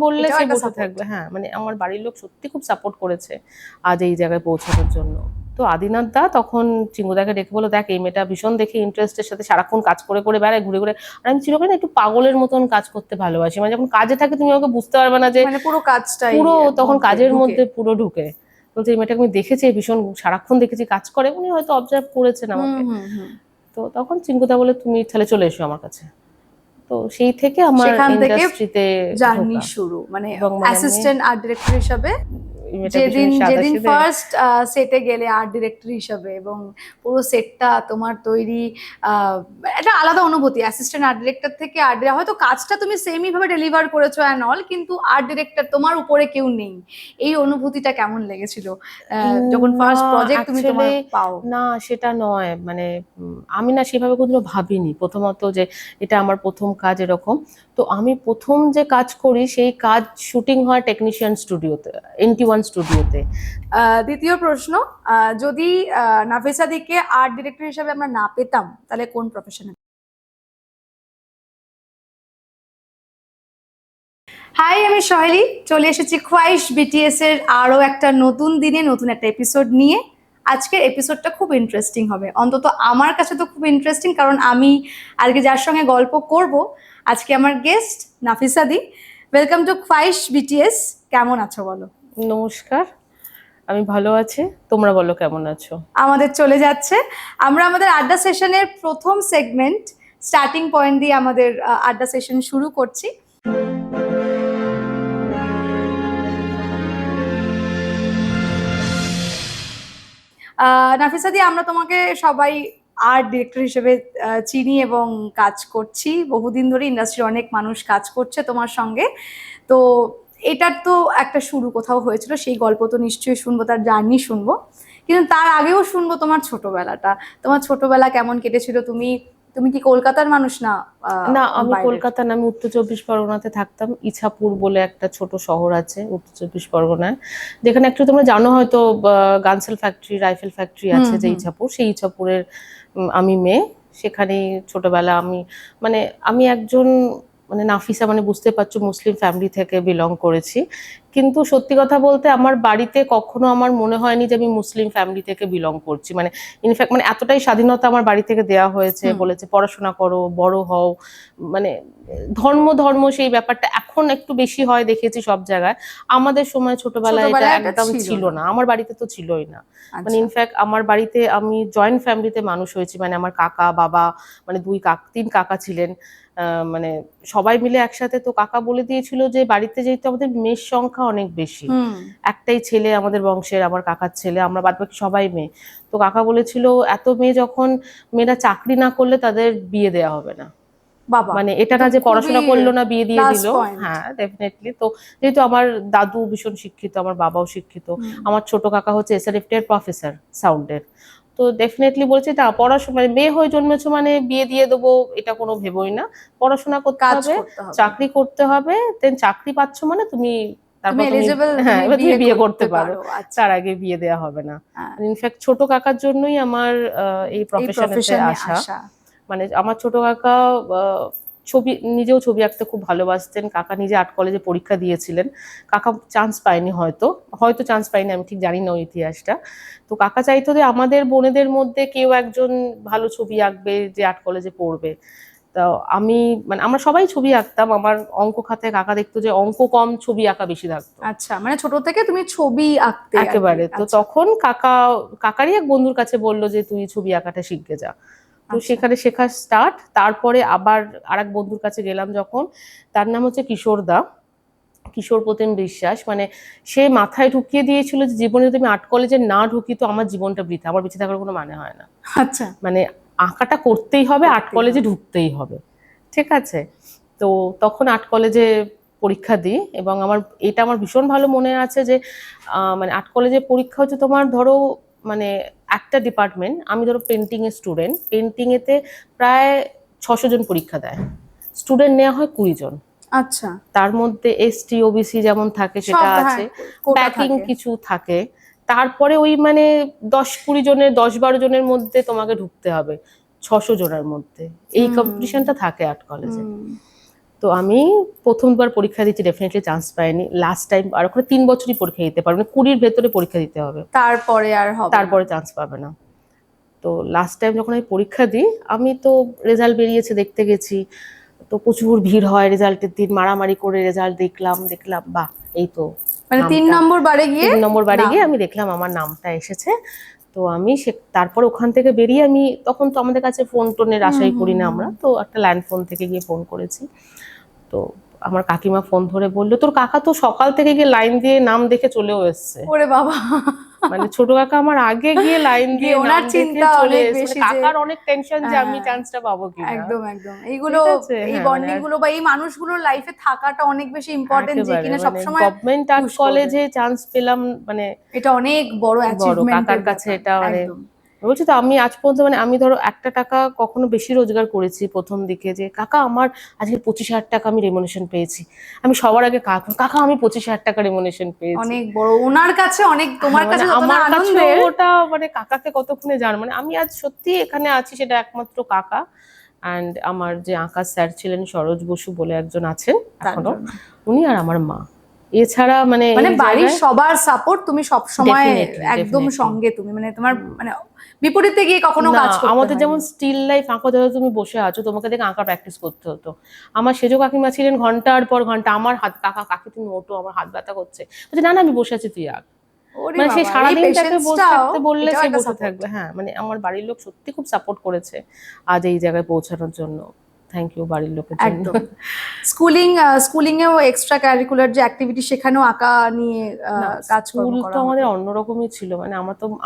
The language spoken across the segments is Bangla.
বললে সে বসে থাকবে। হ্যাঁ, মানে আমার বাড়ির লোক সত্যি খুব সাপোর্ট করেছে আজ এই জায়গায় পৌঁছানোর জন্য। তো আদিনাথ দা তখন চিঙ্গুদাকে ডেকে বলো, দেখ এই মেয়েটা ভীষণ দেখে ইন্টারেস্টের সাথে সারাক্ষণ কাজ করে করে বেড়ায় ঘুরে ঘুরে, আর আমি চিরকাল একটু পাগলের মতন কাজ করতে ভালোবাসি, মানে যখন কাজে থাকে তুমি আমাকে বুঝতে পারবে না যে পুরো কাজটাই পুরো তখন কাজের মধ্যে পুরো ঢুকে। বলছে এই মেয়েটাকে আমি দেখেছি ভীষণ সারাক্ষণ দেখেছি কাজ করে, উনি হয়তো অবজার্ভ করেছেন আমাকে। তো তখন চিঙ্কুদা বলে তুমি তাহলে চলে এসো আমার কাছে। তো সেই থেকে আমার ইন্ডাস্ট্রিতে জার্নি শুরু, মানে অ্যাসিস্ট্যান্ট আর্ট ডিরেক্টর হিসেবে যেদিন ফার্স্ট সেটে গেলে আর্ট ডিরেক্টর হিসেবে, এবং পুরো সেটটা তোমার তৈরি, একটা আলাদা অনুভূতি। অ্যাসিস্ট্যান্ট আর্ট ডিরেক্টর থেকে হয়তো কাজটা তুমি সেমই ভাবে ডেলিভার করেছো অ্যান্ড অল, কিন্তু আর্ট ডিরেক্টর তোমার উপরে কেউ নেই। এই অনুভূতিটা কেমন লেগেছিল যখন ফার্স্ট প্রজেক্ট তুমি তোমার পাও? না সেটা নয়, মানে আমি না সেভাবে কোনোদিনও ভাবিনি প্রথমত যে এটা আমার প্রথম কাজ এরকম। তো আমি প্রথম যে কাজ করি সেই কাজ শুটিং হয় টেকনিশিয়ান স্টুডিওতে, NT1 স্টুডিওতে। দ্বিতীয় প্রশ্ন, যদি নাফিসাদিকে আর্ট ডিরেক্টর হিসেবে আমরা না পেতাম তাহলে কোন প্রফেশনে? হাই, আমি সহেলি, চলে এসেছি খোয়াইশ BTS এর আরো একটা নতুন দিনে নতুন একটা এপিসোড নিয়ে। আজকের এপিসোডটা খুব ইন্টারেস্টিং হবে, অন্তত আমার কাছে তো খুব ইন্টারেস্টিং, কারণ আমি আজকে যার সঙ্গে গল্প করব আজকে আমার গেস্ট নাফিসাদি। Welcome to Khwaish BTS। কেমন আছো বলো? নমস্কার, আমি ভালো আছি, তোমরা বলো কেমন আছো? আমাদের চলে যাচ্ছে। আমরা আমাদের আড্ডা সেশনের প্রথম সেগমেন্ট স্টার্টিং পয়েন্ট দিয়ে আমাদের আড্ডা সেশন শুরু করছি। নাফিসাদি, আমরা তোমাকে সবাই আর্ট ডিরেক্টর হিসেবে চিনি এবং কাজ করছি বহুদিন ধরে, ইন্ডাস্ট্রির অনেক মানুষ কাজ করছে তোমার সঙ্গে। তো এটার তো একটা শুরু কোথাও হয়েছিল, সেই গল্প তো নিশ্চয়ই শুনবো, তার জার্নি শুনবো, কিন্তু তার আগেও শুনবো তোমার ছোটবেলাটা। তোমার ছোটবেলা কেমন কেটেছিল? তুমি তুমি কি কলকাতার মানুষ? না না, আমি কলকাতা না, আমি উত্তর চব্বিশ পরগনাতে থাকতাম। ইছাপুর বলে একটা ছোট শহর আছে উত্তর চব্বিশ পরগনায়, যেখানে একটু তোমরা জানো হয়তো গানসেল ফ্যাক্টরি, রাইফেল ফ্যাক্টরি আছে যে ইছাপুর, সেই ইছাপুরের আমি মেয়ে। সেখানে ছোটবেলা আমি, মানে আমি একজন, মানে নাফিসা মানে বুঝতে পারছো মুসলিম ফ্যামিলি থেকে বিলং করেছি, কিন্তু সত্যি কথা বলতে আমার বাড়িতে কখনো আমার মনে হয়নি যে আমি মুসলিম ফ্যামিলি থেকে বিলং করছি। মানে ইনফ্যাক্ট মানে এতটাই স্বাধীনতা আমার বাড়ি থেকে দেওয়া হয়েছে, বলেছে পড়াশোনা করো, বড় হও, মানে ধর্ম ধর্ম সেই ব্যাপারটা এখন একটু বেশি হয় দেখেছি সব জায়গায়। আমাদের সময় ছোটবেলায় এটা একদম ছিল না, আমার বাড়িতে তো ছিলই না। মানে ইনফ্যাক্ট আমার বাড়িতে আমি জয়েন্ট ফ্যামিলিতে মানুষ হয়েছি, মানে আমার কাকা বাবা, মানে তিন কাকা ছিলেন, মানে সবাই মিলে একসাথে। তো কাকা বলে দিয়েছিল যে বাড়িতে যেহেতু আমাদের মেয়ের সংখ্যা অনেক বেশি, একটাই ছেলে আমাদের বংশের, আমার কাকার ছেলে, আমরা বাদবাকি সবাই মেয়ে। তো কাকা বলেছিল এত মেয়ে যখন, মেয়েরা চাকরি না করলে তাদের বিয়ে দেওয়া হবে না। মানে এটা না যে পড়াশোনা করলো না বিয়ে দিয়ে দিল। হ্যাঁ, ডেফিনেটলি। তো যেহেতু আমার দাদু ভীষণ শিক্ষিত, আমার বাবাও শিক্ষিত, আমার ছোট কাকা হচ্ছে SRFT এর প্রফেসর সাউন্ডের, তো ডেফিনেটলি বলছে না পড়াশোনা, মানে মেয়ে হয়ে জন্মেছো মানে বিয়ে দিয়ে দেবো এটা কোনো ভেবোই না, পড়াশোনা করতে হবে, চাকরি করতে হবে, দেন চাকরি পাচ্ছ মানে তুমি তারপর তুমি বিয়ে করতে পারো, তার আগে বিয়ে দেওয়া হবে না। ইনফ্যাক্ট ছোট কাকার জন্যই আমার এই প্রফেশনে আসা। মানে আমার ছোট কাকা নিজেও ছবি আঁকতে খুব ভালোবাসতেন। কাকা নিজে আর্ট কলেজে পরীক্ষা দিয়েছিলেন, কাকা চান্স পায়নি, হয়তো চান্স পায়নি, আমি ঠিক জানি না ওই ইতিহাসটা। তো কাকা চাইতো যে আমাদের বোনেদের মধ্যে কেউ একজন ভালো ছবি আঁকবে যে আর্ট কলেজে পড়বে। তো আমি, মানে আমরা সবাই ছবি আঁকতাম, আমার অঙ্ক খাতায় কাকা দেখতো যে অঙ্ক কম, ছবি আঁকা বেশি থাকতো। আচ্ছা, মানে ছোট থেকে তুমি ছবি আঁকতে একেবারে। তো তখন কাকারই এক বন্ধুর কাছে বললো যে তুই ছবি আঁকাটা শিখে যা। তো সেখানে শেখা স্টার্ট। তারপরে আবার আরেক বন্ধুর কাছে গেলাম যখন, তার নাম হচ্ছে কিশোর প্রতিম বিশ্বাস। মানে সে মাথায় ঢুকিয়ে দিয়েছিল যে জীবনে যদি আমি আর্ট কলেজে না ঢুকি তো আমার জীবনটা বৃথা, আমার বেঁচে থাকার কোনো মানে হয় না। আচ্ছা, মানে আঁকাটা করতেই হবে, আর্ট কলেজে ঢুকতেই হবে, ঠিক আছে। তো তখন আর্ট কলেজে পরীক্ষা দিই, এবং এটা আমার ভীষণ ভালো মনে আছে যে মানে আর্ট কলেজে পরীক্ষা হচ্ছে তোমার, ধরো মানে একটা ডিপার্টমেন্ট, আমি ধরো পেন্টিং এর স্টুডেন্ট, পেন্টিং এতে প্রায় 600 জন পরীক্ষা দেয়, স্টুডেন্ট নেওয়া হয় 20 জন। আচ্ছা, তার মধ্যে ST OBC যেমন থাকে সেটা আছে, প্যাকিং কিছু থাকে, তারপরে ওই মানে 10-20 জনের 10-12 জনের মধ্যে তোমাকে ঢুকতে হবে 600 জনের মধ্যে, এই কম্পিটিশনটা থাকে আর্ট কলেজে। তো আমি প্রথমবার পরীক্ষা দিচ্ছি, ডেফিনেটলি চান্স পাইনি। লাস্ট টাইম আর ওখানে 3 বছরই পরীক্ষা দিতে পারবে, মানে 20-র ভেতরে পরীক্ষা দিতে হবে, তারপরে আর হবে না। তারপরে চান্স পাবে না। তো লাস্ট টাইম যখন আমি পরীক্ষা দিই, আমি তো রেজাল্ট বেরিয়েছে দেখতে গেছি, তো প্রচুর ভিড় হয় রেজাল্টের দিন, মারামারি করে রেজাল্ট দেখলাম বাহ এই তো মানে 3 নম্বর বারে গিয়ে 3 নম্বর বারে গিয়ে আমি দেখলাম আমার নামটা এসেছে। তো আমি তারপর ওখান থেকে বেরিয়ে আমি, তখন তো আমাদের কাছে ফোন টোনের আশাই করি না আমরা, তো একটা ল্যান্ড ফোন থেকে গিয়ে ফোন করেছি। তো আমার কাকিমা ফোন ধরে বললো তোর কাকা তো সকাল থেকে গিয়ে লাইন দিয়ে নাম দেখে চলেও এসছে। ওরে বাবা, মানে ছোট কাকা আমার আগে গিয়ে লাইন দিয়ে ওনার নাম দেখে চিন্তা চলে অনেক এসছে, বেশি, মানে কাকার অনেক টেনশন যে আমি চান্সটা পাবো কিনা। একদম একদম। এইগুলো এই হ্যাঁ, বন্ডিং গুলো বা এই মানুষগুলোর লাইফে থাকাটা অনেক বেশি ইম্পর্টেন্ট, যে কিনা সবসময় গভর্নমেন্ট আর্ট কলেজে চান্স পেলাম, মানে এটা অনেক বড় অ্যাচিভমেন্ট কাকার কাছে এটা, মানে বলছি তো আমি আজ পর্যন্ত, মানে আমি ধরো 1 টাকা কখনো বেশি রোজগার করেছি প্রথম দিকে, যে কাকা আমার আজকে 25,000 টাকা আমি রেমুনেশন পেয়েছি, আমি সবার আগে কাকা আমি 25,000 টাকা রেমুনেশন পেয়েছি, অনেক বড় ওনার কাছে, অনেক তোমার কাছে আমার কাছে আনন্দের ওটা, মানে কাকাকে কতক্ষণে জান, মানে আমি আজ সত্যি এখানে আছি সেটা একমাত্র কাকা অ্যান্ড আমার যে আঁকার স্যার ছিলেন সরোজ বসু বলে একজন আছেন এখনো, উনি আর আমার মা। এছাড়া মানে বাড়ির সবার সাপোর্ট, তুমি সব সময় একদম সঙ্গে, তুমি মানে তোমার মানে বিপরীতে গিয়ে কখনো কাজ করতে হয়। আমাদের যেমন স্টিল লাইফ আঁকা, ধরো তুমি বসে আছো, তোমাকে দেখে আঁকা প্র্যাকটিস করতে হতো। আমার সেজো কাকিমা ছিলেন ঘন্টার পর ঘন্টা, আমার হাত কাকি তুমি ওঠো, আমার হাত ব্যথা করছে, বলছে না না আমি বসে আছি তুই আঁক। মানে সে সারাদিন তাকে বসে থাকতে বললে সে বসে থাকবে। হ্যাঁ, মানে আমার বাড়ির লোক সত্যি খুব সাপোর্ট করেছে আজ এই জায়গায় পৌঁছানোর জন্য। থ্যাংক ইউ বাড়ির লোকের জন্য। একদম। স্কুলিং এও এক্সট্রা কারিকুলার যে অ্যাক্টিভিটি, সেখানেও আঁকা নিয়ে কাজ স্কুল তো আমাদের অন্যরকমই ছিল, মানে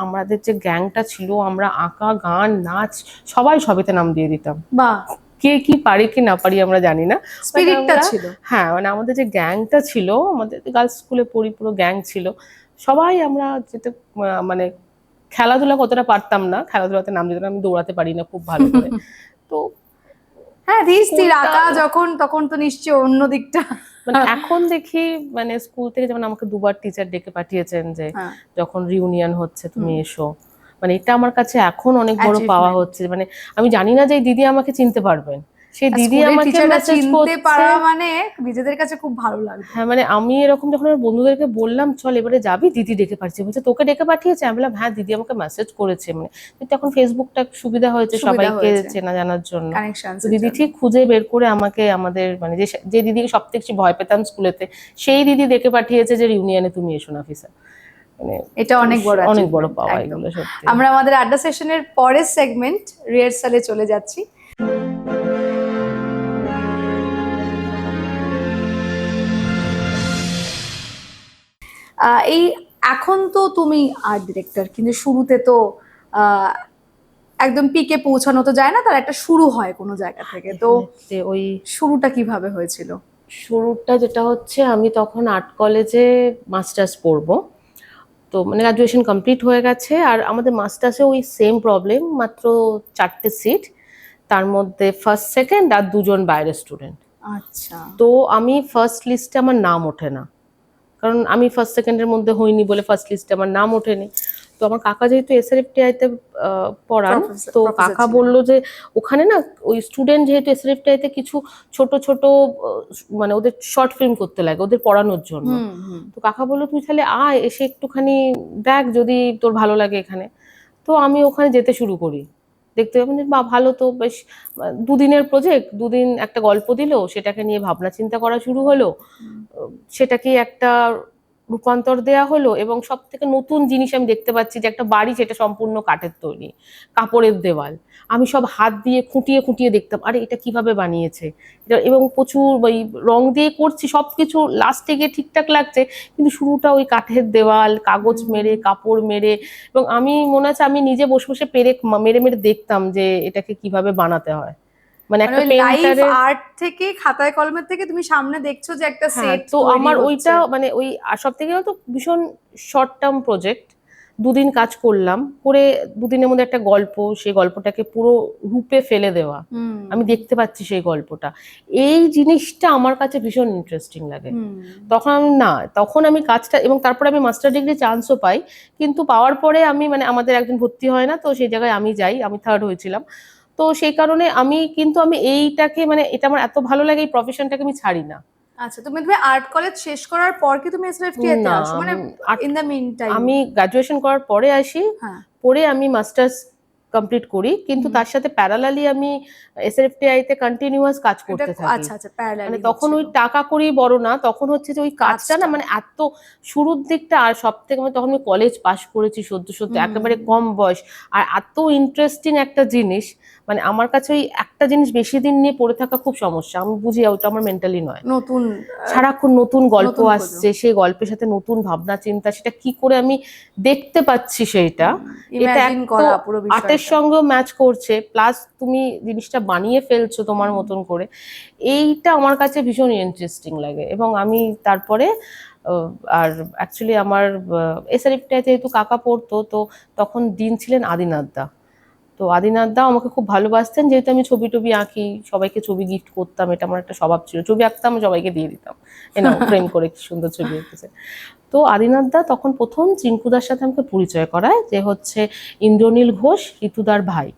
আমাদের যে গ্যাংটা ছিল, আমরা আঁকা গান নাচ সবাই সবেতে নাম দিয়ে দিতাম। বাহ, কে কি পারে কি না পারি আমরা জানি না, স্পিরিটটা ছিল। হ্যাঁ, মানে আমাদের যে গ্যাংটা ছিল, আমাদের গার্লস স্কুলে পড়ি, পুরো গ্যাং ছিল, সবাই আমরা যেতে, মানে খেলাধুলা কতটা পারতাম না, খেলাধুলাতে নাম দিতাম, আমি দৌড়াতে পারি না খুব ভালো করে। তো হ্যাঁ, ধীর আঁকা যখন, তখন তো নিশ্চয়ই অন্য দিকটা, মানে এখন দেখি, মানে স্কুল থেকে যেমন আমাকে 2বার টিচার ডেকে পাঠিয়েছেন যে যখন রিউনিয়ন হচ্ছে তুমি এসো, মানে এটা আমার কাছে এখন অনেক বড় পাওয়া হচ্ছে। মানে আমি জানি না যে দিদি আমাকে চিনতে পারবেন, সেই দিদি আমাকে মেসেজ চিনতে পারা মানে নিজেদের কাছে খুব ভালো লাগে। হ্যাঁ, মানে আমি এরকম যখন আমার বন্ধুদেরকে বললাম চল এবারে যাবি, দিদি ডেকে পাঠিয়েছে, বলছে তোকে ডেকে পাঠিয়েছে, আমি বললাম হ্যাঁ দিদি আমাকে মেসেজ করেছে, মানে এখন ফেসবুকটা সুবিধা হয়েছে সবাইকে চেনা জানার জন্য, দিদি ঠিক খুঁজে বের করে আমাকে, আমাদের মানে যে দিদিকে সব থেকে ভয় পেতাম স্কুলেতে, সেই দিদি ডেকে পাঠিয়েছে যে রিউনিয়নে তুমি এসো নাফিসা। মানে এটা অনেক বড় পাওয়া এগুলো সত্যি। আমরা আমাদের আড্ডা সেশনের পরের সেগমেন্ট রিহার্সালে চলে যাচ্ছি। এই এখন তো তুমি আর্ট ডিরেক্টর, কিন্তু শুরুতে তো একদম পিকে পৌঁছানো তো যায় না, তার একটা শুরু হয় কোনো জায়গা থেকে। তো ওই শুরুটা কিভাবে হয়েছিল? শুরুটা যেটা হচ্ছে, আমি তখন আর্ট কলেজে মাস্টার্স পড়বো, তো মানে গ্রাজুয়েশন কমপ্লিট হয়ে গেছে, আর আমাদের মাস্টার্সে ওই সেম প্রবলেম, মাত্র 4টে সিট, তার মধ্যে ফার্স্ট সেকেন্ড আর 2জন বাইরের স্টুডেন্ট। আচ্ছা। তো আমি ফার্স্ট লিস্টে আমার নাম ওঠে না, কারণ আমি ফার্স্ট সেকেন্ডের মধ্যে হইনি বলে ফার্স্ট লিস্টে আমার নাম ওঠেনি। তো আমার কাকা যেহেতু SRFTI-তে পড়ান, তো কাকা বললো যে ওখানে না ওই স্টুডেন্ট যেহেতু SRFTI-তে কিছু ছোট ছোট মানে ওদের শর্ট ফিল্ম করতে লাগে ওদের পড়ানোর জন্য, তো কাকা বললো তুই তাহলে আয়, এসে একটুখানি দেখ যদি তোর ভালো লাগে এখানে। তো আমি ওখানে যেতে শুরু করি, দেখতে পাবেন বা ভালো, তো বেশ 2 দিনের প্রজেক্ট, 2 দিন একটা গল্প দিল, সেটাকে নিয়ে ভাবনা চিন্তা করা শুরু হলো, সেটাকে একটা রূপান্তর দেয়া হলো, এবং সব থেকে নতুন জিনিস আমি দেখতে পাচ্ছি যে একটা বাড়ি যেটা সম্পূর্ণ কাঠের তৈরি, কাপড়ের দেওয়াল, আমি সব হাত দিয়ে খুঁটিয়ে খুঁটিয়ে দেখতাম আরে এটা কিভাবে বানিয়েছে, এবং প্রচুর ওই রং দিয়ে করছি, সবকিছু লাস্টে গিয়ে ঠিকঠাক লাগছে, কিন্তু শুরুটা ওই কাঠের দেওয়াল, কাগজ মেরে, কাপড় মেরে, এবং আমি মনে আছে আমি নিজে বসে বসে পেরেক মেরে মেরে দেখতাম যে এটাকে কিভাবে বানাতে হয়। মানে একটা লাইভ আর্ট থেকে, খাতায় কলমের থেকে তুমি সামনে দেখছো যে একটা সেট। তো আমার ওইটা মানে ওই সব থেকে তো ভীষণ শর্ট টার্ম প্রজেক্ট, 2 দিন কাজ করলাম, করে 2 দিনের মধ্যে একটা গল্প, সেই গল্পটাকে পুরো রূপে ফেলে দেওয়া, আমি দেখতে পাচ্ছি সেই গল্পটা, এই জিনিসটা আমার কাছে ভীষণ ইন্টারেস্টিং লাগে। তখন আমি কাজটা, এবং তারপরে আমি মাস্টার ডিগ্রি চান্সও পাই, কিন্তু পাওয়ার পরে আমি মানে আমাদের একজন ভর্তি হয় না, তো সেই জায়গায় আমি যাই, আমি 3rd হয়েছিলাম। তো সেই কারণে আমি এইটাকে মানে এটা আমার এত ভালো লাগে, এই প্রফেশনটাকে আমি ছাড়ি না। আচ্ছা, তুমি আর্ট কলেজ শেষ করার পর কি তুমি এসএফটিআই তে না, আসো, মানে ইন দ্য মিন টাইম? আমি গ্রাজুয়েশন করার পরে আসি, হ্যাঁ, পরে আমি মাস্টার্স কমপ্লিট করি, কিন্তু তার সাথে প্যারালালি আমি এসএফটিআই তে কন্টিনিউয়াস কাজ করতে থাকি। আচ্ছা আচ্ছা, মানে প্যারালালি তখন ওই টাকা করেই বড় না, তখন হচ্ছে যে ওই কাজটা না মানে এত শুরুর দিকটা, আর সব থেকে মানে তখন আমি কলেজ পাশ করেছি সদ্য সদ্য, একেবারে কম বয়স, আর এত ইন্টারেস্টিং একটা জিনিস, মানে আমার কাছে ওই একটা জিনিস বেশি দিন নিয়ে পড়ে থাকা খুব সমস্যা, আমি বুঝি ওটা আমার মেন্টালি নয়। নতুন সারাক্ষণ নতুন গল্প আসছে, সেই গল্পের সাথে নতুন ভাবনা চিন্তা, সেটা কি করে আমি দেখতে পাচ্ছি সেইটা, এটা আর্টের সঙ্গেও ম্যাচ করছে, প্লাস তুমি জিনিসটা বানিয়ে ফেলছো তোমার মতন করে, এইটা আমার কাছে ভীষণ ইন্টারেস্টিং লাগে। এবং আমি তারপরে আর অ্যাকচুয়ালি আমার এসআরএফটায় যেহেতু কাকা পড়তো, তো তখন দিন ছিলেন আদিনাথ দা। তো আদিনাথ দা আমাকে খুব ভালোবাসতেন, যেহেতু আমি ছবি টবি আঁকি, সবাইকে ছবি গিফট করতাম, এটা আমার একটা স্বভাব ছিল, ছবি আঁকতাম সবাইকে দিয়ে দিতাম, ফ্রেম করে কি সুন্দর ছবি এঁকেছে। তো আদিনাথ দা তখন প্রথম চিঙ্কুদার সাথে আমাকে পরিচয় করায়, যে হচ্ছে ইন্দ্রনীল ঘোষ ঋতুদার ভাই।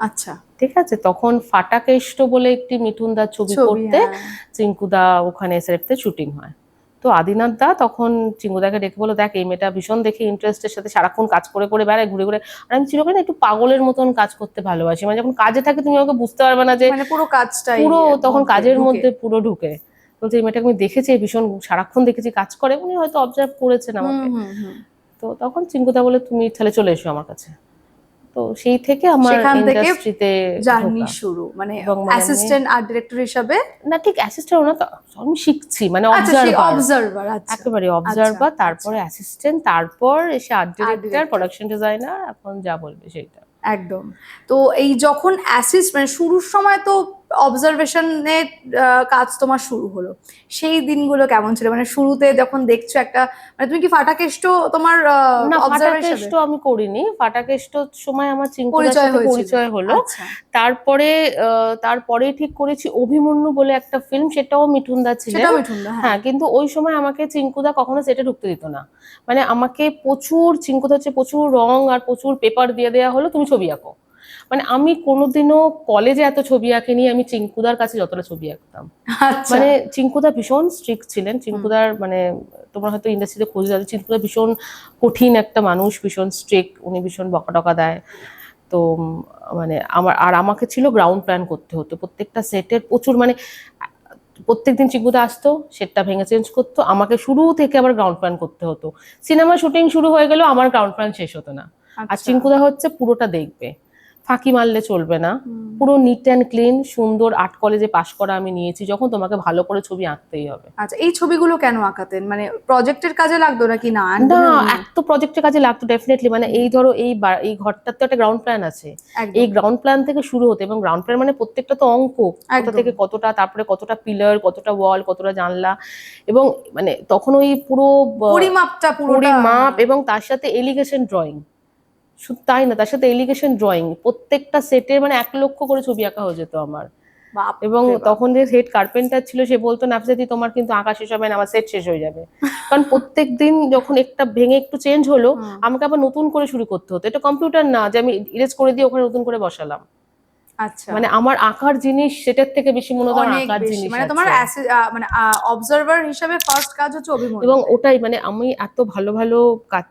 আচ্ছা, ঠিক আছে, তখন ফাটাকেষ্ট বলে একটি মিঠুনদার ছবি করতে চিঙ্কুদা ওখানে এসআরএফতে শুটিং হয়। তো আদিনাথ দা তখন চিঙ্কুদাকে ডেকে বলো, দেখ এই মেয়েটা ভীষণ দেখে ইন্টারেস্টের সাথে সারাক্ষণ কাজ করে করে বেড়ায়, ঘুরে ঘুরে, আর আমি চিরকাল একটু পাগলের মতন কাজ করতে ভালোবাসি, মানে যখন কাজে থাকে তুমি আমাকে বুঝতে পারবে না যে পুরো কাজটাই, পুরো তখন কাজের মধ্যে পুরো ঢুকে। বলছে এই মেয়েটাকে আমি দেখেছি, ভীষণ সারাক্ষণ দেখেছি কাজ করে, উনি হয়তো অবজার্ভ করেছেন আমাকে। তো তখন চিঙ্কুদা বলে তুমি তাহলে চলে এসো আমার কাছে। তো সেই থেকে আমার ইন্ডাস্ট্রিতে জার্নি শুরু, মানে অ্যাসিস্ট্যান্ট আর্ট ডিরেক্টর হিসেবে না, ঠিক অ্যাসিস্ট্যান্ট না, তো আমি শিখছি, মানে অবজারভার, একেবারে অবজারভার, তারপরে অ্যাসিস্ট্যান্ট, তারপর এসে আর্ট ডিরেক্টর, প্রোডাকশন ডিজাইনার, এখন যা বলবে সেটা। একদম। তো এই যখন মানে শুরুর সময় তো অবজারভেশনে কাজ তোমার শুরু হলো, সেই দিনগুলো কেমন ছিল? মানে শুরুতে যখন দেখছো একটা, মানে তুমি কি ফাটাকেষ্ট তোমার না, ফাটাকেষ্ট আমি করিনি, ফাটাকেষ্ট সময় আমার চিঙ্কুদার সাথে পরিচয় হলো। তারপরে ঠিক করেছি অভিমন্যু বলে একটা ফিল্ম, সেটাও মিঠুনদা ছিলেন। হ্যাঁ, কিন্তু ওই সময় আমাকে চিঙ্কুদা কখনো সেটা ঢুকতে দিত না, মানে আমাকে চিঙ্কুদা হচ্ছে প্রচুর রং আর প্রচুর পেপার দিয়ে দেওয়া হলো, তুমি ছবি আঁকো। মানে আমি কোনোদিনও কলেজে এত ছবি আঁকিনি আমি চিঙ্কুদার কাছে যতটা ছবি আঁকতাম। মানে চিঙ্কুদা ভীষণ স্ট্রিক্ট ছিলেন, চিঙ্কুদার মানে তোমরা হয়তো ইন্ডাস্ট্রিতে খোঁজ যাবে, চিঙ্কুদা ভীষণ কঠিন একটা মানুষ, ভীষণ স্ট্রিক্ট, উনি ভীষণ বকাটকা দেয়। তো মানে আমাকে ছিল গ্রাউন্ড প্ল্যান করতে হতো প্রত্যেকটা সেটের, প্রচুর মানে প্রত্যেকদিন চিঙ্কুদা আসতো, সেটটা ভেঙে চেঞ্জ করতো, আমাকে শুরু থেকে আবার গ্রাউন্ড প্ল্যান করতে হতো। সিনেমা শুটিং শুরু হয়ে গেল, আমার গ্রাউন্ড প্ল্যান শেষ হতো না। আর চিঙ্কুদা হচ্ছে পুরোটা দেখবে, ফাঁকি মারলে চলবে না, পুরো নিট অ্যান্ড ক্লিন, সুন্দর। আর্ট কলেজে পাশ করা আমি নিয়েছি যখন, তোমাকে ভালো করে ছবি আঁকতেই হবে। আচ্ছা, এই ছবিগুলো কেন আঁকাতেন? মানে প্রজেক্টের কাজে লাগতো নাকি? না না, এত প্রজেক্টের কাজে লাগতো ডেফিনেটলি। মানে এই ধরো এই ঘরটার তো একটা গ্রাউন্ড প্ল্যান আছে, এই গ্রাউন্ড প্ল্যান থেকে শুরু হতো, এবং গ্রাউন্ড প্ল্যান মানে প্রত্যেকটা তো অঙ্ক, কোথা থেকে কতটা, তারপরে কতটা পিলার, কতটা ওয়াল, কতটা জানলা, এবং মানে তখন ওই পুরো পরিমাপ, এবং তার সাথে এলিগেশন ড্রয়িং, শুধু তাই না, তার সাথে এলিগেশন ড্রয়িং, প্রত্যেকটা সেটের মানে 1 লক্ষ করে ছবি আঁকা হয়ে যেত আমার। এবং তখন যে হেড কার্পেন্টার ছিল, সে বলতো নাফিসাদি তোমার কিন্তু আঁকা শেষ হবে না, আমার সেট শেষ হয়ে যাবে, কারণ প্রত্যেক দিন যখন একটা ভেঙে একটু চেঞ্জ হলো, আমাকে আবার নতুন করে শুরু করতে হতো। এটা কম্পিউটার না যে আমি ইরেজ করে দিয়ে ওখানে নতুন করে বসালাম। আচ্ছা, মানে আমার আঁকার জিনিস সেটার থেকে বেশি মনে হয় আঁকার জিনিস, মানে তোমার মানে অবজারভার হিসেবে ফার্স্ট কাজ হচ্ছে অভিমন্যু। এবং ওটাই মানে আমি এত ভালো ভালো কাজ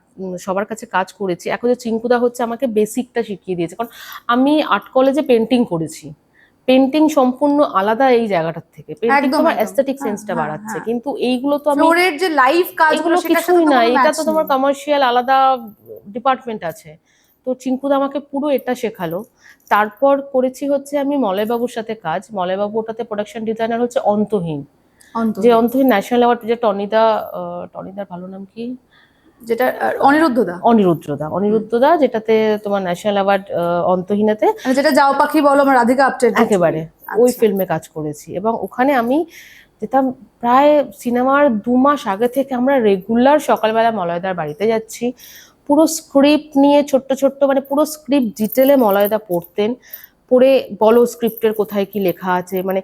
সবার কাছে কাজ করেছি, এখন যে চিঙ্কুদা হচ্ছে আমাকে বেসিকটা শিখিয়ে দিয়েছে, কারণ আমি আর্ট কলেজে পেন্টিং করেছি, পেন্টিং সম্পূর্ণ আলাদা এই জায়গাটার থেকে, পেন্টিং তোমার অ্যাস্থেটিক সেন্সটা বাড়াচ্ছে, কিন্তু এইগুলো তো আমি যে লাইভ কাজগুলো কিছুই না, এটা তো তোমার কমার্শিয়াল আলাদা ডিপার্টমেন্ট আছে। তো চিঙ্কুদা আমাকে পুরো এটা শেখালো। তারপর করেছি হচ্ছে আমি মলয়বাবুর সাথে কাজ, মলয়বাবু ওটাতে প্রোডাকশন ডিজাইনার হচ্ছে অন্তহীন, যে অন্তহীন ন্যাশনাল অ্যাওয়ার্ড, যে টনিদার ভালো নাম কি, যেটা অনিরুদ্ধদা, যেটাতে তোমার ন্যাশনাল অ্যাওয়ার্ড অন্তহীনাতে, যেটা যাও পাখি বলো, আমার রাধিকা আপ্টের একেবারে ওই ফিল্মে কাজ করেছি। এবং ওখানে আমি যেতাম প্রায় সিনেমার 2 মাস আগে থেকে, আমরা রেগুলার সকালবেলা মলয়দার বাড়িতে যাচ্ছি, পুরো স্ক্রিপ্ট নিয়ে ছোট্ট ছোট্ট মানে পুরো স্ক্রিপ্ট ডিটেলে মলয়দা পড়তেন, পড়ে বলো স্ক্রিপ্টের কোথায় কি লেখা আছে, মানে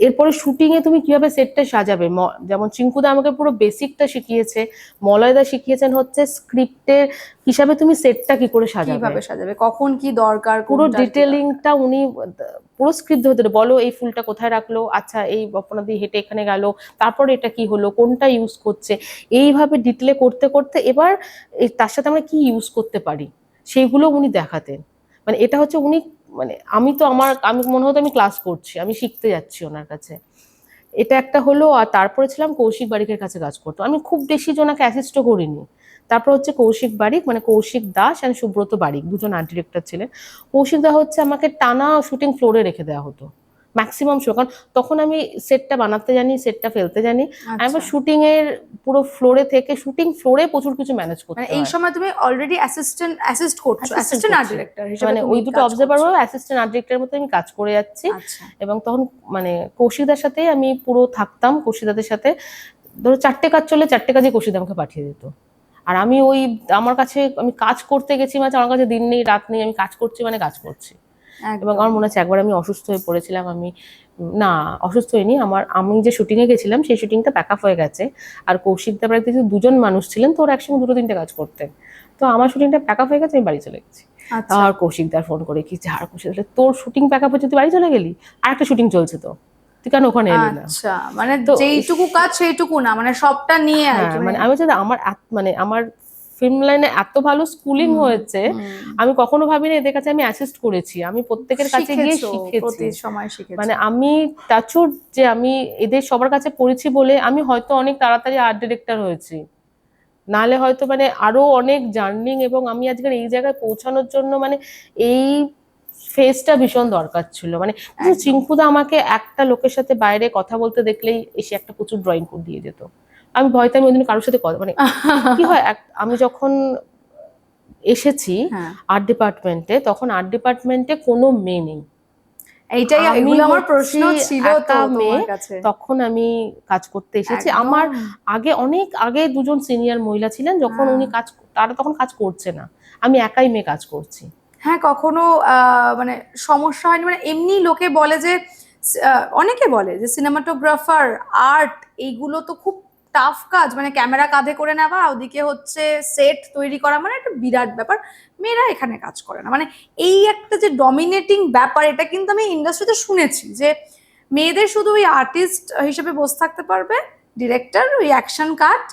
এরপরে শুটিং এ তুমি কিভাবে সেটটা সাজাবে, যেমন চিঙ্কুদা আমাকে পুরো বেসিকটা শিখিয়েছে, মলয়দা শিখিয়েছেন হচ্ছে স্ক্রিপ্টের হিসাবে তুমি সেটটা কি করে সাজাবে, কখন কি দরকার, পুরো ডিটেলিংটা উনি পুরো স্ক্রিপ্ট ধরতে বলো, এই ফুলটা কোথায় রাখলো, আচ্ছা এই বপনাদি হেঁটে এখানে গেল, তারপর এটা কি হলো, কোনটা ইউজ করছে, এইভাবে ডিটেলে করতে করতে এবার তার সাথে আমরা কি ইউজ করতে পারি সেইগুলো উনি দেখাতেন। মানে এটা হচ্ছে উনি, মানে আমি মনে হতো আমি ক্লাস করছি, আমি শিখতে যাচ্ছি ওনার কাছে। এটা একটা হলো। আর তারপরে ছিলাম কৌশিক বারিকের কাছে কাজ করতো, আমি খুব বেশি জনাকে অ্যাসিস্টও করিনি। তারপর হচ্ছে কৌশিক বারিক, মানে কৌশিক দাস আর সুব্রত বারিক, দুজন আর্ট ডিরেক্টর ছিলেন। কৌশিক দা হচ্ছে আমাকে টানা শুটিং ফ্লোরে রেখে দেওয়া হতো ম্যাক্সিমাম শো, কারণ তখন আমি সেটটা বানাতে জানি, সেটটা ফেলতে জানি। আমি আবার শুটিং এর পুরো ফ্লোরে থেকে, শুটিং ফ্লোরে প্রচুর কিছু ম্যানেজ করতে হয়। এই সময় তুমি অলরেডি অ্যাসিস্ট করছো, অ্যাসিস্ট্যান্ট আর্ট ডিরেক্টর হিসেবে, মানে ওই দুটো অবজারভার অ্যাসিস্ট্যান্ট আর্ট ডিরেক্টরের মতো আমি কাজ করে যাচ্ছি। এবং তখন মানে কৌশিকদার সাথেই আমি পুরো থাকতাম, কৌশিকদাদের সাথে। ধরো 4টে কাজ চলে, 4টে কাজে কৌশিকদা আমাকে পাঠিয়ে দিত। আর আমি আমার কাছে, আমি কাজ করতে গেছি মানে আমার কাছে দিন নেই রাত নেই, আমি কাজ করছি মানে কাজ করছি। এবং আমার মনে আছে একবার আমি অসুস্থ হয়ে পড়েছিলাম, না অসুস্থ হইনি, আমি যে শুটিং এ গেছিলাম সেই শুটিংটা প্যাক আপ হয়ে গেছে, আর কৌশিকদা বাড়িতে যে দুজন মানুষ ছিলেন, তো ওরা একসঙ্গে 2-3টে কাজ করতেন। তো আমার শুটিংটা প্যাক আপ হয়ে গেছে, আমি বাড়ি চলে গেছি। আর কৌশিকদার ফোন করে কি, আর কৌশিক, তোর শুটিং প্যাক আপ হচ্ছে, তুই বাড়ি চলে গেলি, আর একটা শুটিং চলছে তো, তুই কেন ওখানে এলি না? আচ্ছা, মানে যেইটুকু কাজ সেইটুকু না, মানে সবটা নিয়ে আর কি। মানে আমি হচ্ছে আমার ফিল্ম লাইনে এত ভালো স্কুলিং হয়েছে, আমি কখনো ভাবিনি এদের কাছে আমি অ্যাসিস্ট করেছি, আমি প্রত্যেকের কাছে গিয়ে শিখেছি। মানে আমি টাচুড যে আমি এদের সবার কাছে পড়েছি বলে আমি হয়তো অনেক তাড়াতাড়ি আর্ট ডিরেক্টর হয়েছি, নাহলে হয়তো মানে আরো অনেক জার্নিং, এবং আমি আজকের এই জায়গায় পৌঁছানোর জন্য মানে এই ফেসটা ভীষণ দরকার ছিল। মানে চিঙ্কুদা আমাকে একটা লোকের সাথে বাইরে কথা বলতে দেখলেই এসে একটা প্রচুর ড্রয়িং করে দিয়ে যেত। আমি ভয়তে আমি ওইদিন কারোর সাথে মানে কি হয়, আমি যখন এসেছি আর্ট ডিপার্টমেন্টে, তখন আর্ট ডিপার্টমেন্টে কোনো মেয়ে নেই। এইটাই আমার প্রশ্ন ছিল তো তোমার কাছে। তখন আমি কাজ করতে এসেছি। আমার অনেক আগে দুজন সিনিয়র মহিলা ছিলেন, যখন উনি তারা তখন কাজ করছে না, আমি একাই মেয়ে কাজ করছি। হ্যাঁ, কখনো মানে সমস্যা হয়নি? মানে এমনি লোকে বলে যে, অনেকে বলে যে সিনেমাটোগ্রাফার, আর্ট, এইগুলো তো খুব টাফ কাজ, মানে ক্যামেরা কাঁধে করে নেওয়া, ওদিকে হচ্ছে সেট তৈরি করা, মানে একটা বিরাট ব্যাপার, মেয়েরা এখানে কাজ করে না। মানে এই একটা যে ডমিনেটিং ব্যাপার, এটা কিন্তু আমি ইন্ডাস্ট্রিতে শুনেছি যে মেয়েদের শুধু ওই আর্টিস্ট হিসেবে বসে থাকতে পারবে, ডিরেক্টর, ওই অ্যাকশন কাট,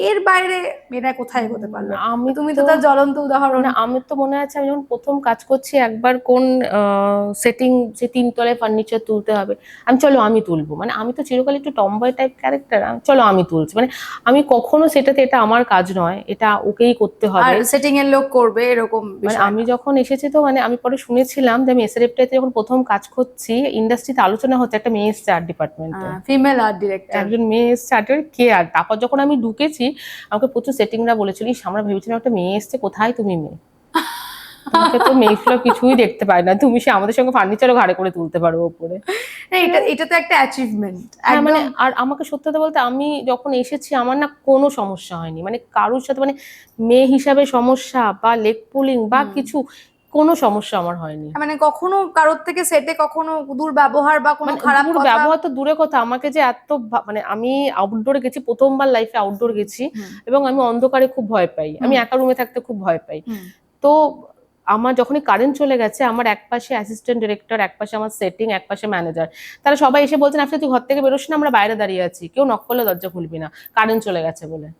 এর বাইরে মেয়েরা কোথায় এগোতে পারবে। তুমি তো তার জ্বলন্ত উদাহরণ। আমি তো মনে আছে, আমি যখন প্রথম কাজ করছি, একবার কোন সেটিং, যে 3 তলায় ফার্নিচার তুলতে হবে, চলো আমি তুলবো। মানে আমি তো চিরকাল একটু টমবয় টাইপ ক্যারেক্টার, চলো আমি তুলছি। মানে আমি কখনো সেটাতে, এটা আমার কাজ নয়, এটা ওকেই করতে হবে, সেটিং এর লোক করবে, এরকম। মানে আমি যখন এসেছি, তো মানে আমি পরে শুনেছিলাম যে আমি এসআরএফটাতে যখন প্রথম কাজ করছি, ইন্ডাস্ট্রিতে আলোচনা হচ্ছে একটা মেয়ে এসছে আর্ট ডিপার্টমেন্টে, ফিমেল আর্ট ডিরেক্টর, একজন মেয়ে এসছে আর্ট কে। আর তারপর যখন আমি ঢুকেছি, আমাকে প্রচুর সেটিংরা বলেছিল, আমরা ভেবেছিলাম একটা মেয়ে এসছে, কোথায় তুমি মেয়ে, তোমাকে তো মেয়েগুলো কিছুই দেখতে পায় না, তুমি সে আমাদের সঙ্গে ফার্নিচারও ঘাড়ে করে তুলতে পারো উপরে। এটা তো একটা অ্যাচিভমেন্ট। মানে আর আমাকে সত্যি কথা বলতে, আমি যখন এসেছি আমার না কোনো সমস্যা হয়নি, মানে কারোর সাথে, মানে মেয়ে হিসাবে সমস্যা বা লেগ পুলিং বা কিছু, কোনো সমস্যা আমার হয়নি। মানে কখনো কারোর থেকে সেটে কখনো দুর্ব্যবহার বা কোনো খারাপ কথা? দুর্ব্যবহার তো দূরে কথা, আমাকে যে এত, মানে আমি আউটডোরে গেছি, প্রথমবার লাইফে আউটডোর গেছি, এবং আমি অন্ধকারে খুব ভয় পাই, আমি একা রুমে থাকতে খুব ভয় পাই। তো আমার যখনই কারেন্ট চলে গেছে, আমার একপাশে অ্যাসিস্ট্যান্ট ডিরেক্টর, একপাশে আমার সেটিং, একপাশে ম্যানেজার, তারা সবাই এসে বলছেন, আচ্ছা তুই ঘর থেকে বেরোস না, আমরা বাইরে দাঁড়িয়ে আছি, কেউ নক করলে দরজা খুলবি না, কারেন্ট চলে গেছে বলে।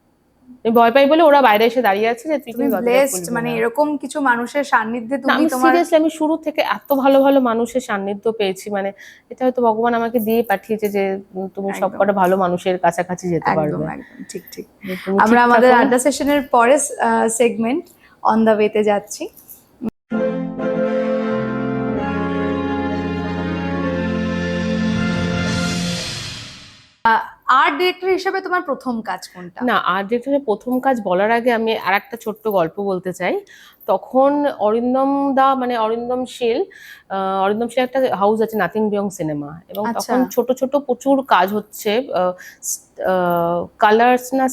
আমি ভয় পাই বলে ওরা বাইরে এসে দাঁড়িয়ে আছে, যে তুই ব্লেসড, মানে এরকম কিছু মানুষের সান্নিধ্যে তুমি তোমার। সিরিয়াসলি আমি শুরু থেকে এত ভালো ভালো মানুষের সান্নিধ্য পেয়েছি, মানে এটা হয়তো ভগবান আমাকে দিয়ে পাঠিয়েছে, যে তুমি সবকটা ভালো মানুষের কাছাকাছি যেতে পারবে। একদম ঠিক ঠিক। আমরা আমাদের আড্ডা সেশনের পরে সেগমেন্ট অন দ্য ওয়েতে যাচ্ছি। আর্ট ডিরেক্টর হিসেবে তোমার প্রথম কাজ কোনটা? না, আর্ট ডিরেক্টরের প্রথম কাজ বলার আগে আমি আর একটা ছোট্ট গল্প বলতে চাই। তখন অরিন্দম দা, মানে অরিন্দম শীল একটা হাউস আছে, নাথিং বিয়ং সিনেমা, এবং তখন ছোট ছোট প্রচুর কাজ হচ্ছে, কালার্স না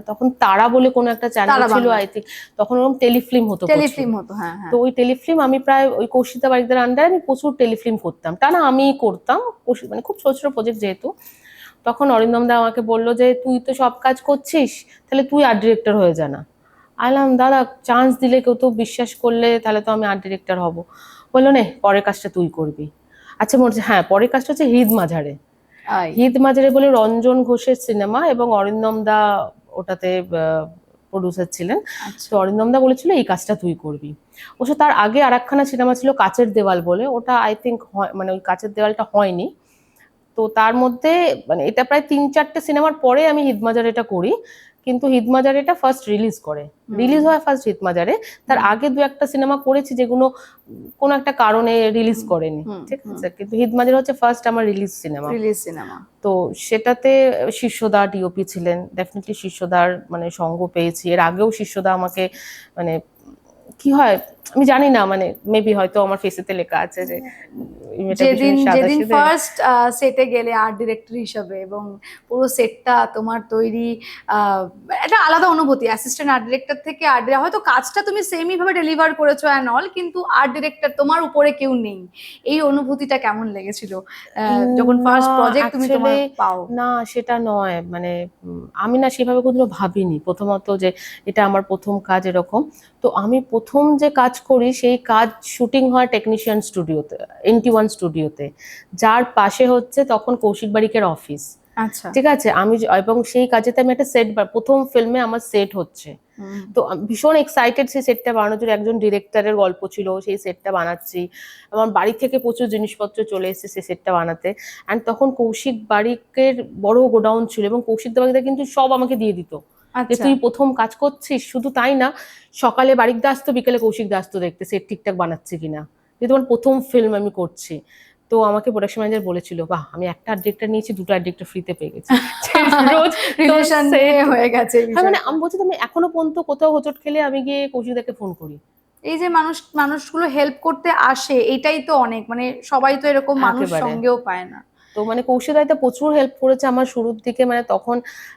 তখন তারা বলে কোনো একটা চ্যানেল তারা ছিল, বাংলা। আই থিঙ্ক তখন ওরকম টেলিফিল্ম হতো, টেলিফিল্ম হতো, হ্যাঁ হ্যাঁ। তো ওই টেলিফিল্ম আমি প্রায় ওই কৌশিতা বারিকদের আন্ডারে আমি প্রচুর টেলিফিল্ম করতাম, টানা আমি করতাম, মানে খুব ছোট ছোট প্রজেক্ট যেহেতু। তখন অরিন্দম দা আমাকে বললো যে তুই তো সব কাজ করছিস, তাহলে তুই আর্ট ডিরেক্টর হয়ে যা না। আলাম দাদা চান্স দিলে কেউ তো বিশ্বাস করলে তাহলে তো আমি আর্ট ডিরেক্টর হব। বললো নে পরের কাজটা তুই করবি। আচ্ছা মনে হচ্ছে হ্যাঁ পরের কাজটা হচ্ছে হিদ মাঝারে। হিদ মাঝারে বলে রঞ্জন ঘোষের সিনেমা, এবং অরিন্দম দা ওটাতে প্রডিউসার ছিলেন। তো অরিন্দম দা বলেছিল এই কাজটা তুই করবি। অবশ্য তার আগে আরেকখানা সিনেমা ছিল কাচের দেওয়াল বলে, ওটা আই থিঙ্ক মানে ওই কাচের দেওয়ালটা হয়নি। তো তার মধ্যে মানে এটা প্রায় 3-4টে সিনেমার পরে আমি হিদমাজার এটা করি, কিন্তু হিদমাজার এটা ফার্স্ট রিলিজ করে, রিলিজ হয় ফার্স্ট হিদমাজারে। তার আগে 2-একটা সিনেমা করেছি যেগুলো কোনো একটা কারণে রিলিজ করেনি, ঠিক আছে, কিন্তু হিদমাজার হচ্ছে ফার্স্ট আমার রিলিজ সিনেমা। তো সেটাতে শীর্ষদা ডিওপি ছিলেন, ডেফিনেটলি শীর্ষদার মানে সঙ্গ পেয়েছি। এর আগেও শীর্ষদা আমাকে মানে কি হয় আমি জানি না, মানে মেবি হয়তো আমার ফেসেতে লেখা আছে যে যেদিন ফার্স্ট সেটে গেলে আর্ট ডিরেক্টর হিসেবে এবং পুরো সেটটা তোমার তৈরি, একটা আলাদা অনুভূতি। অ্যাসিস্ট্যান্ট আর্ট ডিরেক্টর থেকে হয়তো কাজটা তুমি সেমই ভাবে ডেলিভার করেছো অ্যান্ড অল, কিন্তু আর্ট ডিরেক্টর তোমার উপরে কেউ নেই, এই অনুভূতিটা কেমন লেগেছিল যখন ফার্স্ট প্রজেক্ট তুমি তোমার পাও? না সেটা নয়, মানে আমি না সেভাবে কোনোদিনও ভাবিনি প্রথমত যে এটা আমার প্রথম কাজ এরকম। তো আমি প্রথম যে কাজ করি সেই কাজ শুটিং হয় টেকনিশিয়ান স্টুডিওতে, NT1 স্টুডিওতে, যার পাশে হচ্ছে তখন কৌশিক বারিকের অফিস। আচ্ছা, ঠিক আছে, আমি এবং সেই কাজেতে আমি একটা সেট, প্রথম ফিল্মে আমার সেট হচ্ছে, তো ভীষণ এক্সাইটেড সেই সেটটা বানানোর জন্য। একজন ডিরেক্টরের গল্প ছিল, সেই সেটটা বানাচ্ছি, আমার বাড়ি থেকে প্রচুর জিনিসপত্র চলে এসেছে সেই সেটটা বানাতে। অ্যান্ড তখন কৌশিক বারিকের বড় গোডাউন ছিল, এবং কৌশিক বারিকদা কিন্তু সব আমাকে দিয়ে দিত, যে তুই প্রথম কাজ করছিস। শুধু তাই না, সকালে বারিকদা আসতো, বিকেলে কৌশিক দা আসতো দেখতে সেট ঠিকঠাক বানাচ্ছে কিনা, যেহেতু আমার প্রথম ফিল্ম আমি করছি। তো আমাকে প্রোডাকশন ম্যানেজার বলেছিল বাহ আমি একটা ডিরেক্টর নিয়েছি, 2টা ডিরেক্টর ফ্রিতে পেয়ে গেছি, রোজ রিলেশন হয়ে গেছে। মানে আমি বলছি আমি এখনো পর্যন্ত কোথাও হোঁচট খেলে আমি গিয়ে কৌশিকদাকে ফোন করি। এই যে মানুষগুলো হেল্প করতে আসে, এটাই তো অনেক, মানে সবাই তো এরকম মানুষ সঙ্গেও পায় না। তো মানে কৌশিকদাইতে প্রচুর হেল্প করেছে আমার শুরুর দিকে, মানে তখন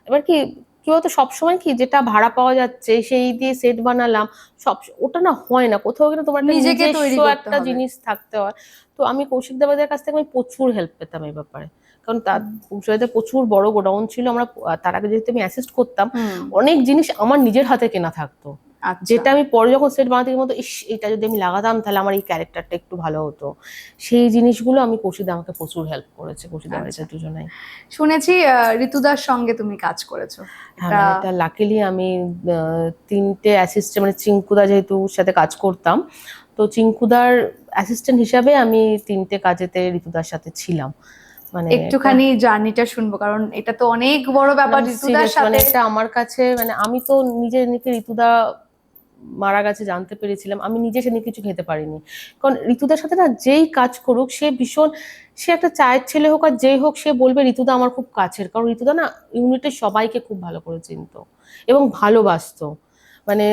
এবার কি কি হতো সবসময় কি যেটা ভাড়া পাওয়া যাচ্ছে সেই দিয়ে সেট বানালাম, সব ওটা না হয় না, কোথাও গেলে তোমার নিজেকে নিজস্ব একটা জিনিস থাকতে হয়। তো আমি কৌশিকদাদের কাছ থেকে আমি প্রচুর হেল্প পেতাম এই ব্যাপারে, কারণ তার কৌশিকদাতে প্রচুর বড় গোডাউন ছিল। আমরা তার আগে যেহেতু আমি অ্যাসিস্ট করতাম, অনেক জিনিস আমার নিজের হাতে কেনা থাকতো, যেটা আমি পরে যখন সেট বানাতে মতো ইস এটা যদি আমি লাগাতাম তাহলে আমার এই ক্যারেক্টারটা একটু ভালো হতো। সেই জিনিসগুলো আমি কৌশিকদা আমাকে প্রচুর হেল্প করেছে, কৌশিকদা দুজনেই। শুনেছি ঋতুদার সঙ্গে তুমি কাজ করেছো। হ্যাঁ এটা লাকিলি আমি 3টে অ্যাসিস্ট্যান্ট, মানে চিঙ্কুদা যেহেতু সাথে কাজ করতাম, তো চিঙ্কুদার অ্যাসিস্ট্যান্ট হিসাবে আমি 3টে কাজেতে ঋতুদার সাথে ছিলাম। মানে একটুখানি জার্নিটা শুনবো, কারণ এটা তো অনেক বড় ব্যাপার ঋতুদার সাথে। এটা আমার কাছে মানে আমি তো নিজে ঋতুদা মারা গেছে জানতে পেরেছিলাম, আমি নিজে সেদিন কিছু খেতে পারিনি, কারণ ঋতুদার সাথে না যেই কাজ করুক সে ভীষণ, সে একটা চায়ের ছেলে হোক আর যেই হোক সে বলবে ঋতুদা আমার খুব কাছের, কারণ ঋতুদা না ইউনিটের সবাইকে খুব ভালো করে চিনতো এবং ভালোবাসতো। মানে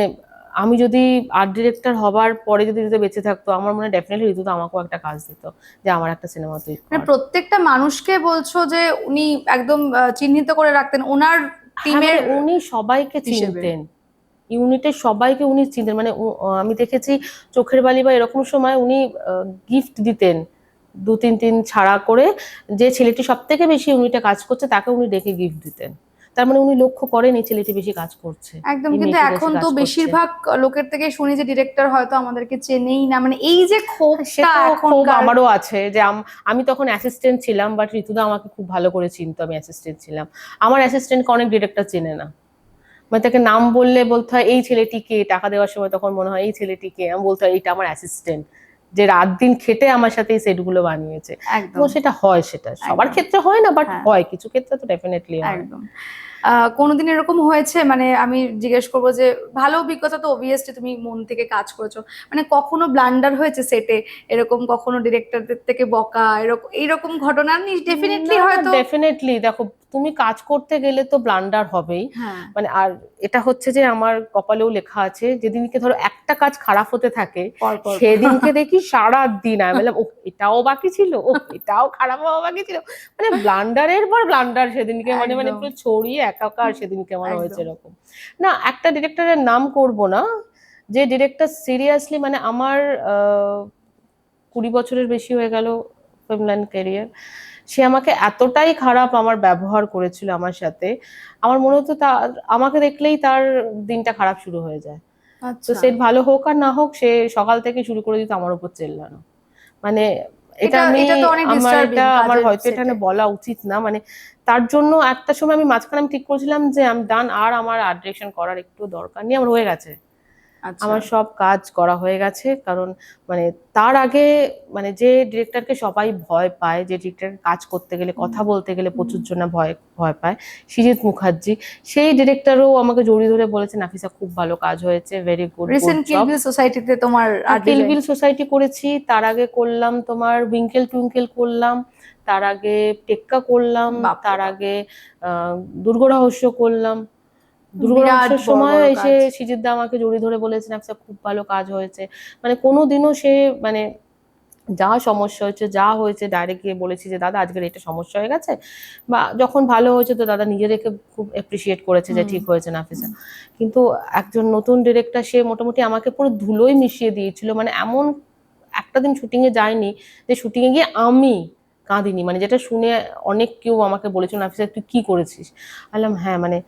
আমি যদি আর্ট ডিরেক্টর হবার পরে যদি ঋতুদা বেঁচে থাকতো, আমার মনে হয় ডেফিনেটলি ঋতুদা আমাকেও একটা কাজ দিত যে আমার একটা সিনেমা তুই কর। প্রত্যেকটা মানুষকে বলছো যে উনি একদম চিহ্নিত করে রাখতেন ওনার টিমের, উনি সবাইকে চিনতেন, ইউনিটের সবাইকে উনি চিনতেন। মানে আমি দেখেছি চোখের বালি বা এরকম সময় উনি গিফট দিতেন 2-3 দিন ছাড়া করে, যে ছেলেটি সব থেকে বেশি ইউনিটে কাজ করছে তাকে উনি ডেকে গিফট দিতেন। তার মানে উনি লক্ষ্য করেন এই ছেলেটি বেশি কাজ করছে একদম। কিন্তু এখন তো বেশিরভাগ লোকের থেকে শুনি যে ডিরেক্টর হয়তো আমাদেরকে চেনেই না, মানে এই যে ক্ষোভটা এখন আমারও আছে যে আমি তখন অ্যাসিস্ট্যান্ট ছিলাম, বাট ঋতুদা আমাকে খুব ভালো করে চিনতো, আমি অ্যাসিস্ট্যান্ট ছিলাম। আমার অ্যাসিস্ট্যান্টকে অনেক ডিরেক্টর চেনে না, মানে তাকে নাম বললে বলতে হয় এই ছেলেটিকে, টাকা দেওয়ার সময় তখন মনে হয় এই ছেলেটিকে, আমি বলতে হয় এইটা আমার অ্যাসিস্ট্যান্ট যে রাত দিন খেটে আমার সাথে এই সেটগুলো বানিয়েছে। তো সেটা হয়, সেটা সবার ক্ষেত্রে হয় না, বাট হয় কিছু ক্ষেত্রে তো ডেফিনেটলি হয়। একদম। কোনোদিন এরকম হয়েছে, মানে আমি জিজ্ঞেস করবো যে ভালো অভিজ্ঞতা তো অবভিয়াসলি তুমি মন থেকে কাজ করেছো, মানে কখনো ব্লান্ডার হয়েছে সেটে এরকম, কখনো ডিরেক্টরদের থেকে বকা এরকম ঘটনা? ডেফিনেটলি হয়তো, ডেফিনেটলি। দেখো তুমি কাজ করতে গেলে তো ব্লান্ডার হবেই, মানে আর এটা হচ্ছে যে আমার কপালেও লেখা আছে, যেদিনকে ধরো একটা কাজ খারাপ হতে থাকে সেদিনকে দেখি সারা দিন আমি বললাম, ও এটাও বাকি ছিল, ও এটাও খারাপ হওয়া বাকি ছিল, মানে ব্লান্ডারের পর ব্লান্ডার সেদিনকে, মানে মানে পুরো ছড়িয়ে একাকার সেদিনকে আমার হয়েছে এরকম। না, একটা ডিরেক্টরের নাম করব না, যে ডিরেক্টর সিরিয়াসলি মানে আমার 20 বছরের বেশি হয়ে গেল ফিল্মল্যান্ড ক্যারিয়ার, সে আমাকে এতটাই খারাপ আমার ব্যবহার করেছিল আমার সাথে, আমার মনে হতো তার আমাকে দেখলেই তার দিনটা খারাপ শুরু হয়ে যায়। তো সেট ভালো হোক আর না হোক, সে সকাল থেকে শুরু করে দিত আমার উপর চেল্লানো। মানে এটা আমার হয়তো এটা বলা উচিত না, মানে তার জন্য একটা সময় আমি মাঝখানে ঠিক করেছিলাম যে আমি ডান, আর আমার আর্ট ডিরেকশন করার একটু দরকার নেই, আমার হয়ে গেছে, আমার সব কাজ করা হয়ে গেছে। কারণ মানে তার আগে মানে যে ডিরেক্টরকে সবাই ভয় পায়, যে ডিরেক্টরকে কাজ করতে গেলে কথা বলতে গেলে প্রচুর জন ভয় পায়, সৃজিত মুখার্জি, সেই ডিরেক্টরও আমাকে জড়িয়ে ধরে বলেছে নাফিসা খুব ভালো কাজ হয়েছে, ভেরি গুড। রিসেন্ট কিলবিল সোসাইটিতে তোমার কিলবিল সোসাইটি করেছি, তার আগে করলাম তোমার উইঙ্কেল টুইঙ্কেল করলাম, তার আগে টেক্কা করলাম, তার আগে দুর্গ রহস্য করলাম। দুর্গরহস্যের সময় এসে সৃজিত দা আমাকে জড়িয়ে ধরে বলেছেন আচ্ছা খুব ভালো কাজ হয়েছে, মানে কোনোদিনও সে মানে যা সমস্যা হয়েছে যা হয়েছে ডাইরেক্ট গিয়ে বলেছি যে দাদা আজকের এটা সমস্যা হয়ে গেছে, বা যখন ভালো হয়েছে তো দাদা নিজেদেরকে খুব অ্যাপ্রিসিয়েট করেছে যে ঠিক হয়েছে নাফিসা। কিন্তু একজন নতুন ডিরেক্টর, সে মোটামুটি আমাকে পুরো ধুলোই মিশিয়ে দিয়েছিল, মানে এমন একটা দিন শুটিং এ যায়নি যে শুটিং এ গিয়ে আমি কাঁদিনি, মানে যেটা শুনে অনেক কেউ আমাকে বলেছিল নাফিসা তুই কি করেছিস, বললাম হ্যাঁ মানে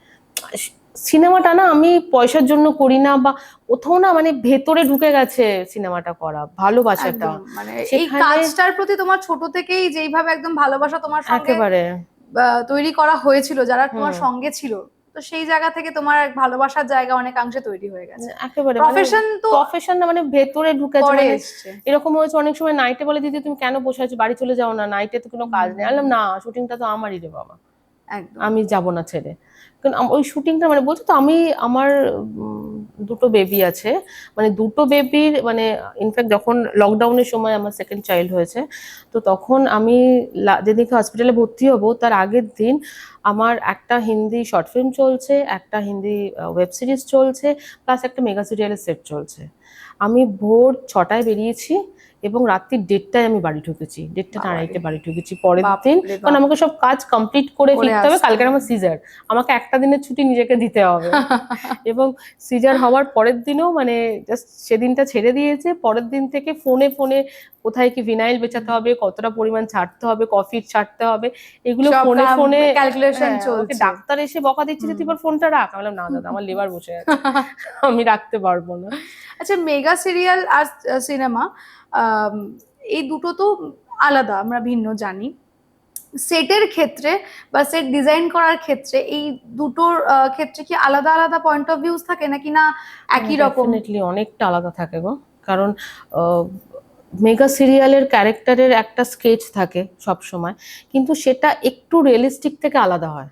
সিনেমাটা না আমি পয়সার জন্য করি না, বা কোথাও না মানে ভেতরে ঢুকে গেছে সিনেমাটা করা, ভালোবাসাটা, মানে এই কাজটার প্রতি তোমার ছোট থেকেই যেইভাবে একদম ভালোবাসা তোমার সঙ্গে একেবারে তৈরি করা হয়েছিল, যারা তোমার সঙ্গে ছিল, তো সেই জায়গা থেকে তোমার ভালোবাসার জায়গা অনেকাংশে তৈরি হয়ে গেছে। একেবারে প্রফেশন না মানে ভেতরে ঢুকে এরকম হয়েছে অনেক সময় নাইটে বলে দিদি তুমি কেন বসে আছো, বাড়ি চলে যাও না, নাইটে তো কোনো কাজ নেই, বললাম না শুটিংটা তো আমারই রে বাবা, আমি যাব না ছেড়ে। কারণ ওই শুটিংটা মানে বলছো তো আমি আমার দুটো বেবি আছে, মানে দুটো বেবির মানে ইনফ্যাক্ট যখন লকডাউনের সময় আমার সেকেন্ড চাইল্ড হয়েছে, তো তখন আমি যেদিনকে হসপিটালে ভর্তি হব তার আগের দিন আমার একটা হিন্দি শর্ট ফিল্ম চলছে, একটা হিন্দি ওয়েব সিরিজ চলছে, প্লাস একটা মেগা সিরিয়ালের সেট চলছে। আমি ভোর 6টায় বেরিয়েছি এবং রাত্রি 1:30টায় আমি বাড়ি ঢুকেছি, 1:30টা না 2:30টায় বাড়ি ঢুকেছি পরের দিন, কারণ আমাকে সব কাজ কমপ্লিট করে ফিরতে হবে, কালকে আমার সিজার, আমাকে একটা দিনের ছুটি নিজেকে দিতে হবে। এবং সিজার হওয়ার পরের দিনও মানে জাস্ট সেদিনটা ছেড়ে দিয়েছে, পরের দিন থেকে ফোনে ফোনে কোথায় কি ভিনাইল বেচাতে হবে, কতটা পরিমাণ ছাড়তে হবে, কফি ছাড়তে হবে, এগুলো ফোনে ফোনে ক্যালকুলেশন চলছে। ডাক্তার এসে বকা দিচ্ছে যে তুই এবার ফোনটা রাখ, আমি বললাম না দাদা আমার লিভার বসে আছে, আমি রাখতে পারবো না। আচ্ছা, মেগা সিরিয়াল আর সিনেমা এই দুটো তো আলাদা, আমরা ভিন্ন জানি। সেটের ক্ষেত্রে বা সেট ডিজাইন করার ক্ষেত্রে এই দুটোর ক্ষেত্রে কি আলাদা আলাদা পয়েন্ট অফ ভিউজ থাকে নাকি না একই রকম? ডেফিনেটলি অনেকটা আলাদা থাকে গো, কারণ মেগা সিরিয়ালের ক্যারেক্টারের একটা স্কেচ থাকে সব সময়, কিন্তু সেটা একটু রিয়েলিস্টিক থেকে আলাদা হয়।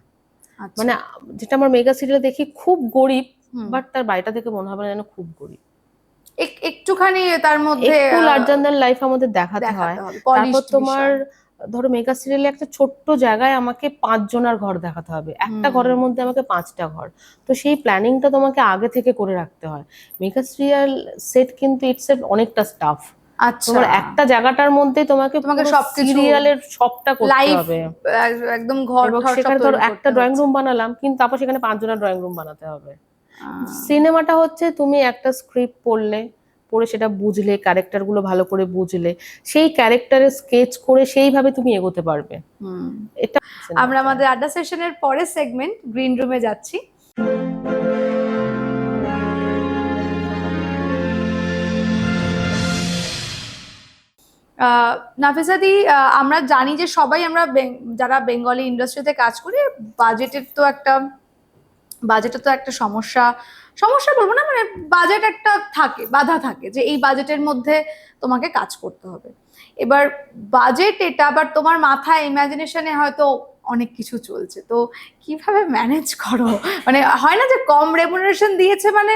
মানে যেটা আমার মেগা সিরিয়াল দেখি খুব গরিব, বাট তার বাড়িটা দেখে মনে হবে না যেন খুব গরিব, একটুখানি তার মধ্যে একটু লার্জার দ্যান লাইফ আমাদের দেখাতে হয়। তারপর তোমার ধরো মেগা সিরিয়ালে একটা ছোট্ট জায়গায় আমাকে 5 জনের ঘর দেখাতে হবে, একটা ঘরের মধ্যে আমাকে 5টা ঘর, তো সেই প্ল্যানিংটা তোমাকে আগে থেকে করে রাখতে হয়। মেগা সিরিয়াল সেট কিন্তু ইটস অনেকটা স্টাফ, তোমার একটা জায়গাটার মধ্যে তোমাকে সব সিরিয়ালের সবটা করতে হবে, একদম ঘর এবং সেখানে ধরো একটা ড্রয়িং রুম বানালাম কিন্তু তারপর সেখানে 5 জনের ড্রয়িং রুম বানাতে হবে। সিনেমাটা হচ্ছে তুমি একটা স্ক্রিপ্ট পড়লে, পড়ে সেটা বুঝলে, ক্যারেক্টার গুলো ভালো করে বুঝলে, সেই ক্যারেক্টারের স্কেচ করে সেইভাবে তুমি এগোতে পারবে। এটা আমরা আমাদের আড্ডা সেশনের পরের সেগমেন্ট গ্রিন রুমে যাচ্ছি। নাফিসা দি, আমরা জানি যে সবাই আমরা যারা বেঙ্গলি ইন্ডাস্ট্রিতে কাজ করি, বাজেটের তো একটা সমস্যা বলবো না, মানে বাজেট একটা থাকে, বাধা থাকে যে এই বাজেটের মধ্যে তোমাকে কাজ করতে হবে। এবার বাজেট এটা, আবার তোমার মাথায় ইমাজিনেশনে হয়তো অনেক কিছু চলছে, তো কিভাবে ম্যানেজ করো? মানে হয় না যে কম রেমুনারেশন দিয়েছে মানে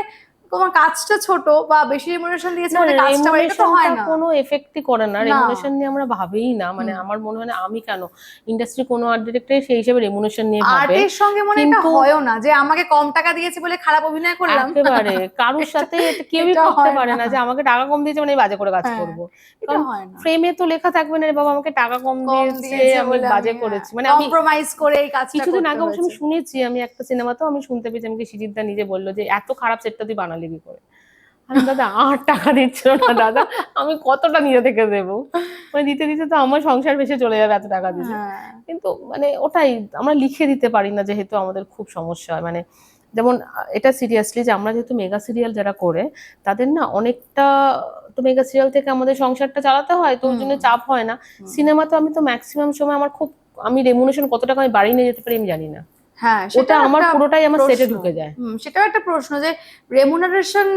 তোমার কাজটা ছোট বা বেশি রেমুনারেশন দিয়েছে মানে কাজটা এটা তো হয় না, কোনো এফেক্টই করে না, রেমুনারেশন নিয়ে আমরা ভাবেই না, মানে আমার মনে হয় না, আমি কেন ইন্ডাস্ট্রি কোনো আর্ট ডিরেক্টর সেই হিসেবে রেমুনারেশন নিয়ে ভাবে। আর্টের সঙ্গে মনে এটা হয়ও না যে আমাকে কম টাকা দিয়েছে বলে খারাপ অভিনয় করলাম, একেবারে কারোর সাথে কেউই করতে পারে না যে আমাকে টাকা কম দিয়েছে মানে বাজে করে কাজ করবো, কারণ ফ্রেমে তো লেখা থাকবে না রে বাবা আমাকে টাকা কম দিয়েছে আমি বাজে করেছি, মানে আমি কম্প্রোমাইজ করে এই কাজটা। কিছুদিন আগে অবশ্য আমি শুনেছি, আমি একটা সিনেমাতেও আমি শুনতে পেয়েছি, আমাকে সুজিতদা নিজে বললো যে এত খারাপ সেটটা তুই বানালি কি করে। আমি দাদা 8 টাকা দিচ্ছিল না দাদা, আমি কতটা নিজে থেকে দেবো, মানে দিতে দিতে তো আমার সংসার ভেসে চলে যাবে এত টাকা দিতে। কিন্তু মানে ওটাই আমরা লিখে দিতে পারি না, যেহেতু আমাদের খুব সমস্যা হয়, মানে যেমন এটা সিরিয়াসলি যে আমরা যেহেতু মেগা সিরিয়াল যারা করে তাদের না অনেকটা তো মেগা সিরিয়াল থেকে আমাদের সংসারটা চালাতে হয়, তো ওর জন্য চাপ হয় না। সিনেমা তো আমি তো ম্যাক্সিমাম সময় আমার খুব, আমি রেমুনেশন কত টাকা আমি বাড়ি নিয়ে যেতে পারি আমি জানি না। হ্যাঁ, সেটা আমার পুরোটাই আমার সেটে ঢুকে যায়। সেটাও একটা প্রশ্ন যে রেমুনারেশন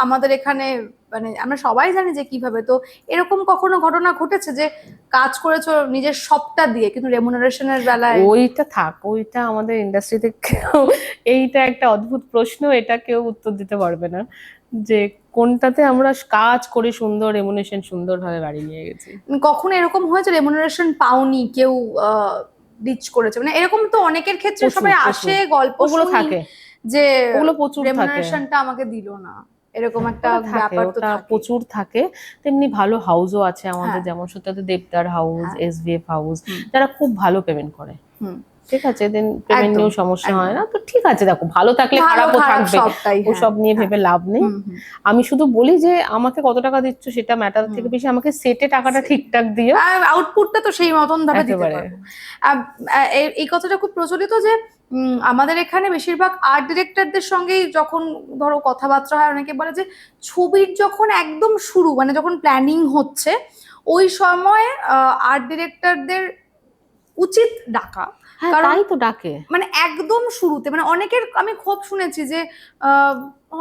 আমাদের এখানে মানে আমরা সবাই জানি যে কিভাবে, তো এরকম কখনো ঘটনা ঘটেছে যে কাজ করেছো নিজের সবটা দিয়ে কিন্তু রেমুনারেশনের বেলায়? ওইটা থাক, ওইটা আমাদের ইন্ডাস্ট্রিতে এইটা একটা অদ্ভুত প্রশ্ন, এটা কেউ উত্তর দিতে পারবে না যে কোনটাতে আমরা কাজ করে সুন্দর রেমুনারেশন সুন্দরভাবে বাড়ি নিয়ে গেছি। কখনো এরকম হয়েছে রেমুনারেশন পাওনি, কেউ ডিচ করেছে, মানে এরকম তো অনেকের ক্ষেত্রে সবাই আসে গল্প থাকে যে ওগুলো প্রচুর থাকে, রেমুনারেশনটা আমাকে দিল না, এরকম একটা ব্যাপার তো প্রচুর থাকে। তেমনি ভালো হাউসও আছে আমাদের, যেমন সত্যি দেবদার হাউস, এসভিএফ হাউস, যারা খুব ভালো পেমেন্ট করে, ঠিক আছে, দেন পেমেন্ট নিয়েও সমস্যা হয় না, তো ঠিক আছে। দেখো ভালো থাকলে খারাপও থাকবে, ওসব নিয়ে ভেবে লাভ নেই। আমি শুধু বলি যে আমাকে কত টাকা দিচ্ছ সেটা ম্যাটার থেকে বেশি আমাকে সেটে টাকাটা ঠিকঠাক দিও, আউটপুটটা তো সেই মতন ভাবে দিতে পারো। এই কথাটা খুব প্রচলিত যে আমাদের এখানে বেশিরভাগ আর্ট ডিরেক্টরদের সঙ্গেই যখন ধরো কথাবার্তা হয়, অনেকে বলে যে ছবির যখন একদম শুরু মানে যখন প্ল্যানিং হচ্ছে ওই সময় আর্ট ডিরেক্টরদের উচিত ডাকা, তাই তো ডাকে, মানে একদম শুরুতে, মানে অনেকের আমি খুব শুনেছি যে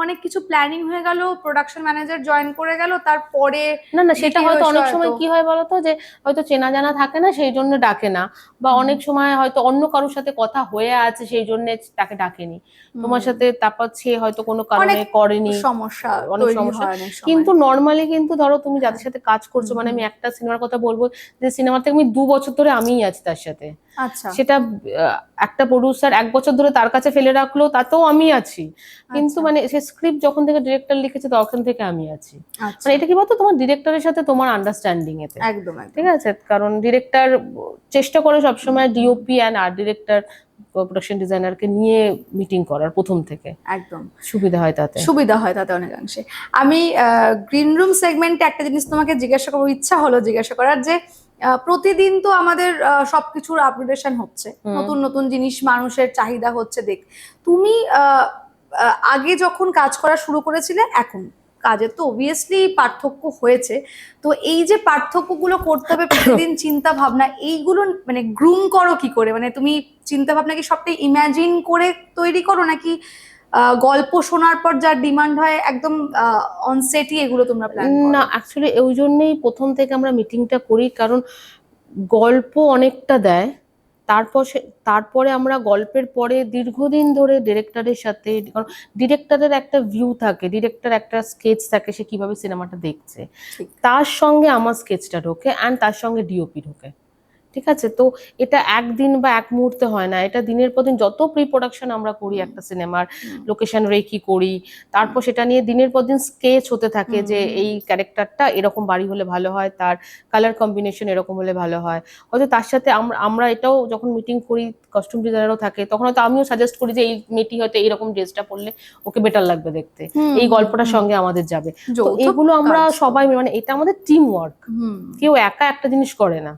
অনেক কিছু প্ল্যানিং হয়ে গেল, প্রোডাকশন ম্যানেজার জয়েন করে গেল, তারপরে না সেটা হয়তো অনেক সময় কি হয় বলতো, যে হয়তো চেনা জানা থাকে না সেই জন্য ডাকে না, বা অনেক সময় হয়তো অন্য কারোর সাথে কথা হয়ে আছে সেই জন্য তাকে ডাকেনি, তোমার সাথে তারপর সে হয়তো কোনো কারণে করেনি, সমস্যা, অনেক সমস্যা। কিন্তু নর্মালি কিন্তু ধরো তুমি যাদের সাথে কাজ করছো, মানে আমি একটা সিনেমার কথা বলবো যে সিনেমা থেকে আমি 2 বছর ধরে আমিই আছি তার সাথে, সেটা একটা প্রডিউসার 1 বছর ধরে তার কাছে ফেলে রাখলো তাতেও আমি আছি, কিন্তু মানে সে স্ক্রিপ্ট যখন থেকে ডিরেক্টর লিখেছে তখন থেকে আমি আছি, মানে এটা কি বলতো তোমার ডিরেক্টরের সাথে তোমার আন্ডারস্ট্যান্ডিং এতে, একদম ঠিক আছে, কারণ ডিরেক্টর চেষ্টা করে সবসময় DOP and art director production ডিজাইনারকে নিয়ে মিটিং করার প্রথম থেকে, একদম সুবিধা হয় তাতে অনেকাংশে। আমি গ্রিন রুম সেগমেন্টে একটা জিনিস তোমাকে জিজ্ঞাসা করার ইচ্ছা হলো জিজ্ঞাসা করার, যে প্রতিদিন তো আমাদের সবকিছুর আপগ্রেডেশন হচ্ছে, নতুন নতুন জিনিস মানুষের চাহিদা হচ্ছে, তুমি আগে যখন কাজ করা শুরু করেছিলে এখন কাজের তো অবভিয়াসলি পার্থক্য হয়েছে, তো এই যে পার্থক্যগুলো করতে হবে প্রতিদিন চিন্তা ভাবনা, এইগুলো মানে গ্রুম করো কি করে, মানে তুমি চিন্তা ভাবনা কি সবটাই ইমাজিন করে তৈরি করো নাকি গল্প শোনার পর যা ডিমান্ড হয় একদম অনসেটই এগুলো তোমরা প্ল্যান করো? না অ্যাকচুয়ালি ওই জন্যই প্রথম থেকে আমরা মিটিংটা করি, কারণ গল্প অনেকটা দেয়, তারপরে আমরা গল্পের পরে দীর্ঘদিন ধরে ডিরেক্টরের সাথে, কারণ ডিরেক্টরের একটা ভিউ থাকে, ডিরেক্টর একটা স্কেচ থাকে সে কিভাবে সিনেমাটা দেখছে, তার সঙ্গে আমার স্কেচটা ঢোকে অ্যান্ড তার সঙ্গে ডিওপি ঢোকে, ঠিক আছে। তো এটা একদিন বা এক মুহূর্তে হয় না, এটা দিনের পর দিন যত প্রি প্রোডাকশন আমরা করি একটা সিনেমার, লোকেশন রেকি করি, তারপর সেটা নিয়ে দিনের পর দিন স্কেচ হতে থাকে যে এই ক্যারেক্টারটা এরকম বাড়ি হলে ভালো হয়, তার কালার কম্বিনেশন এরকম হলে ভালো হয়, হয়তো তার সাথে আমরা এটাও যখন মিটিং করি কস্টিউম ডিজাইনারও থাকে, তখন হয়তো আমিও সাজেস্ট করি যে এই মেয়েটি হয়তো এইরকম ড্রেসটা পরলে ওকে বেটার লাগবে দেখতে, এই গল্পটার সঙ্গে আমাদের যাবে, তো এগুলো আমরা সবাই মানে এটা আমাদের টিম ওয়ার্ক, কেউ একা একটা জিনিস করে না,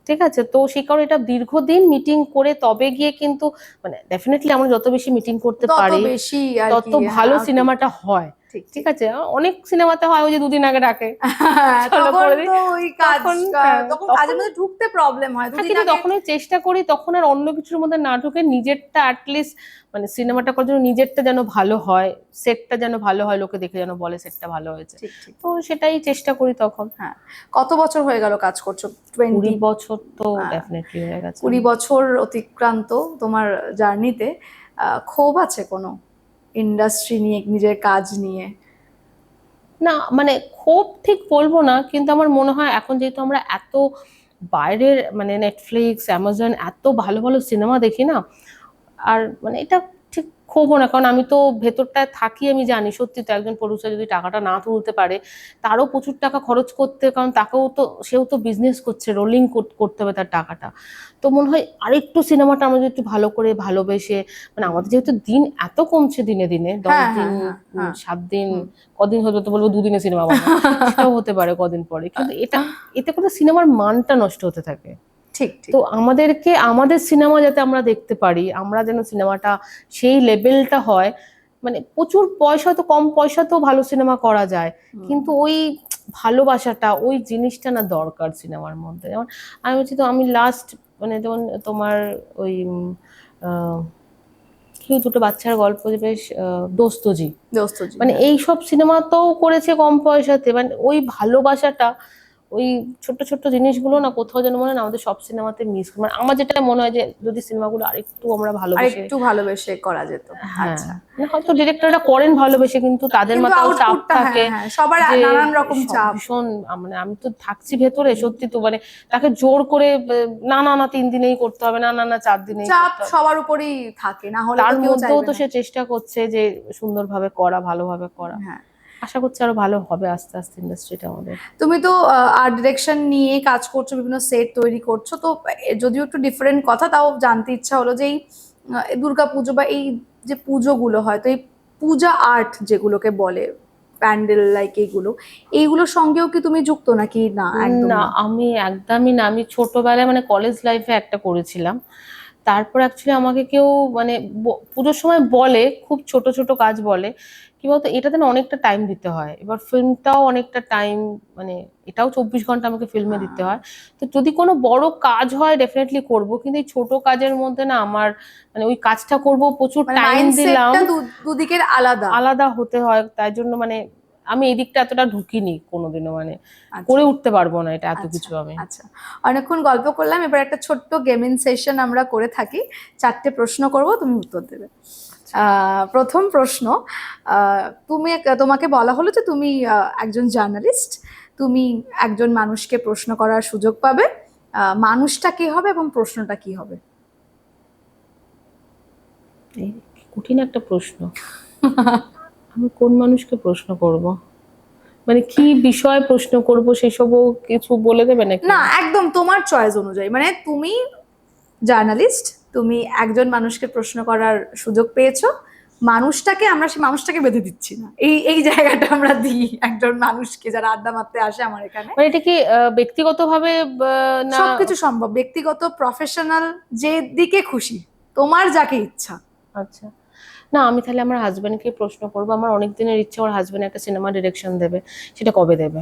ঠিক আছে। তো সেই কারণে এটা দীর্ঘদিন মিটিং করে তবে গিয়ে কিন্তু মানে ডেফিনেটলি আমরা যত বেশি মিটিং করতে পারি তত ভালো সিনেমাটা হয়, ঠিক আছে। অনেক সিনেমাতে হয় ওই যে 2 দিন আগে ডাকে, ঢুকতে প্রবলেম হয়, কিন্তু তখনই চেষ্টা করি তখন আর অন্য কিছুর মধ্যে না ঢুকে নিজেরটা অ্যাটলিস্ট মানে সিনেমাটা করার জন্য নিজেরটা যেন ভালো হয়, সেটটা যেন ভালো হয়, লোকে দেখে যেন বলে সেটটা ভালো হয়েছে, তো সেটাই চেষ্টা করি তখন। হ্যাঁ, কত বছর হয়ে গেল কাজ করছো? 20 বছর তো ডেফিনেটলি হয়ে গেছে। 20 বছর অতিক্রান্ত তোমার জার্নিতে ক্ষোভ আছে কোনো? ইন্ডাস্ট্রি নিয়ে, নিজের কাজ নিয়ে? না মানে খুব ঠিক বলবো না, কিন্তু আমার মনে হয় এখন যেহেতু আমরা এত বাইরের মানে নেটফ্লিক্স, অ্যামাজন এত ভালো ভালো সিনেমা দেখি না, আর মানে এটা ঠিক ক্ষোভও না, কারণ আমি তো ভেতরটায় থাকি, আমি জানি সত্যি তো একজন প্রডিউসার যদি টাকাটা না তুলতে পারে তারও প্রচুর টাকা খরচ করতে, কারণ তাকেও তো, সেও তো বিজনেস করছে, রোলিং করতে হবে তার টাকাটা। তো মনে হয় আরেকটু সিনেমাটা আমরা যদি একটু ভালো করে ভালোবেসে, মানে আমাদের যেহেতু দিন এত কমছে দিনে দিনে, 10 দিন, 7 দিন, কদিন হলো তো বলবো দুদিনে সিনেমা বানায়, সেটাও হতে পারে কদিন পরে, কিন্তু এতে করে সিনেমার মানটা নষ্ট হতে থাকে। ঠিক ঠিক। তো আমাদেরকে আমাদের সিনেমা যাতে আমরা দেখতে পারি, আমরা যেন সিনেমাটা সেই লেভেলটা হয়, মানে প্রচুর পয়সা, তো কম পয়সাতেও ভালো সিনেমা করা যায়, কিন্তু ওই ভালোবাসাটা, ওই জিনিসটা না দরকার সিনেমার মধ্যে। যেমন আমি বলছি তো, আমি লাস্ট মানে যেমন তোমার ওই কি দুটো বাচ্চার গল্প, যে বেশ দোস্তজি, দোস্তজি, মানে হ্যাঁ। এইসব সিনেমাতেও করেছে কম পয়সাতে, মানে ওই ভালোবাসাটা, ওই ছোট্ট ছোট্ট জিনিসগুলো না কোথাও যেন মনে হয় না আমাদের সব সিনেমাতে মিস, মানে আমার যেটা মনে হয় যে যদি সিনেমাগুলো আরেকটু আমরা আর ভালোবেসে, একটু ভালোবেসে করা যেত। হ্যাঁ, আচ্ছা, মানে হয়তো ডিরেক্টররা করেন ভালোবেসে, কিন্তু তাদের কিন্তু মাথাও চাপ আউটপুটটা, হ্যাঁ থাকে হ্যাঁ, সবার যে নানান রকম চাপ। ভীষণ, মানে আমি তো থাকছি ভেতরে সত্যি তো, মানে তাকে জোর করে না না না 3 দিনেই করতে হবে, না না না 4 দিনেই চাপ করতে হবে, সবার উপরেই থাকে, না হলে তার তো কেউ মধ্যেও চাইবে তো না। সে চেষ্টা করছে যে সুন্দরভাবে করা, ভালোভাবে করা। হ্যাঁ। আশা করছি আরো ভালো হবে আস্তে আস্তে ইন্ডাস্ট্রিটা আমাদের। তুমি তো আর্ট ডিরেকশন নিয়ে কাজ করছো, বিভিন্ন সেট তৈরি করছো, তো যদিও একটু ডিফারেন্ট কথা, তাও জানতে ইচ্ছা হলো যে এই দুর্গা পুজো বা এই যে পুজোগুলো হয়, তো এই পূজা আর্ট যেগুলোকে বলে, প্যান্ডেল লাইক এইগুলোর সঙ্গেও কি তুমি যুক্ত নাকি না? একদম না, না। আমি একদমই না। আমি ছোটবেলায় মানে কলেজ লাইফে একটা করেছিলাম, তারপর অ্যাকচুয়ালি আমাকে কেউ মানে পুজোর সময় বলে, খুব ছোট ছোট কাজ বলে, কি বলতো এটাতে না অনেকটা টাইম দিতে হয়, এবার ফিল্মটাও অনেকটা টাইম, মানে এটাও 24 ঘন্টা আমাকে ফিল্মে দিতে হ্যাঁ। হয়। তো যদি কোনো বড় কাজ হয় ডেফিনেটলি করব, কিন্তু এই ছোট কাজের মধ্যে না আমার, মানে ওই কাজটা করব, প্রচুর মানে টাইম দিলাম, মাইন্ডসেটটা দুদিকের আলাদা। আলাদা হতে হয়, তাই জন্য মানে আমি এই দিকটা এতটা ঢুকিনি কোনোদিনও, মানে আচ্ছা করে উঠতে পারবো না এটা এত আচ্ছা কিছু আমি। আচ্ছা। অনেকক্ষণ গল্প করলাম, এবার একটা ছোট্ট গেমিং সেশন আমরা করে থাকি। 4টে প্রশ্ন করব, তুমি উত্তর দেবে। প্রথম প্রশ্ন, তোমাকে বলা হলো যে তুমি একজন জার্নালিস্ট, তুমি একজন মানুষকে প্রশ্ন করার সুযোগ পাবে। মানুষটা কি হবে এবং প্রশ্নটা কি হবে? এই কঠিন একটা প্রশ্ন। আমি কোন মানুষকে প্রশ্ন করব, মানে কি বিষয়ে প্রশ্ন করব সেসবও কিছু বলে দেবে নাকি? না, একদম তোমার চয়েস অনুযায়ী, মানে তুমি জার্নালিস্ট, তুমি একজন মানুষকে প্রশ্ন করার সুযোগ পেয়েছো, মানুষটাকে, আমরা সেই মানুষটাকে বেঁধে দিচ্ছি না, এই এই জায়গাটা আমরা দিই একজন মানুষকে যারা আড্ডা মারতে আসে আমার এখানে। মানে এটা কি ব্যক্তিগতভাবে না? সবকিছু সম্ভব, ব্যক্তিগত, প্রফেশনাল, যে দিকে খুশি, তোমার যাকে ইচ্ছা। আচ্ছা, না আমি তাহলে আমার হাজবেন্ডকে প্রশ্ন করবো, আমার অনেক দিনের ইচ্ছা ওর হাজবেন্ড একটা সিনেমা ডিরেকশন দেবে, সেটা কবে দেবে।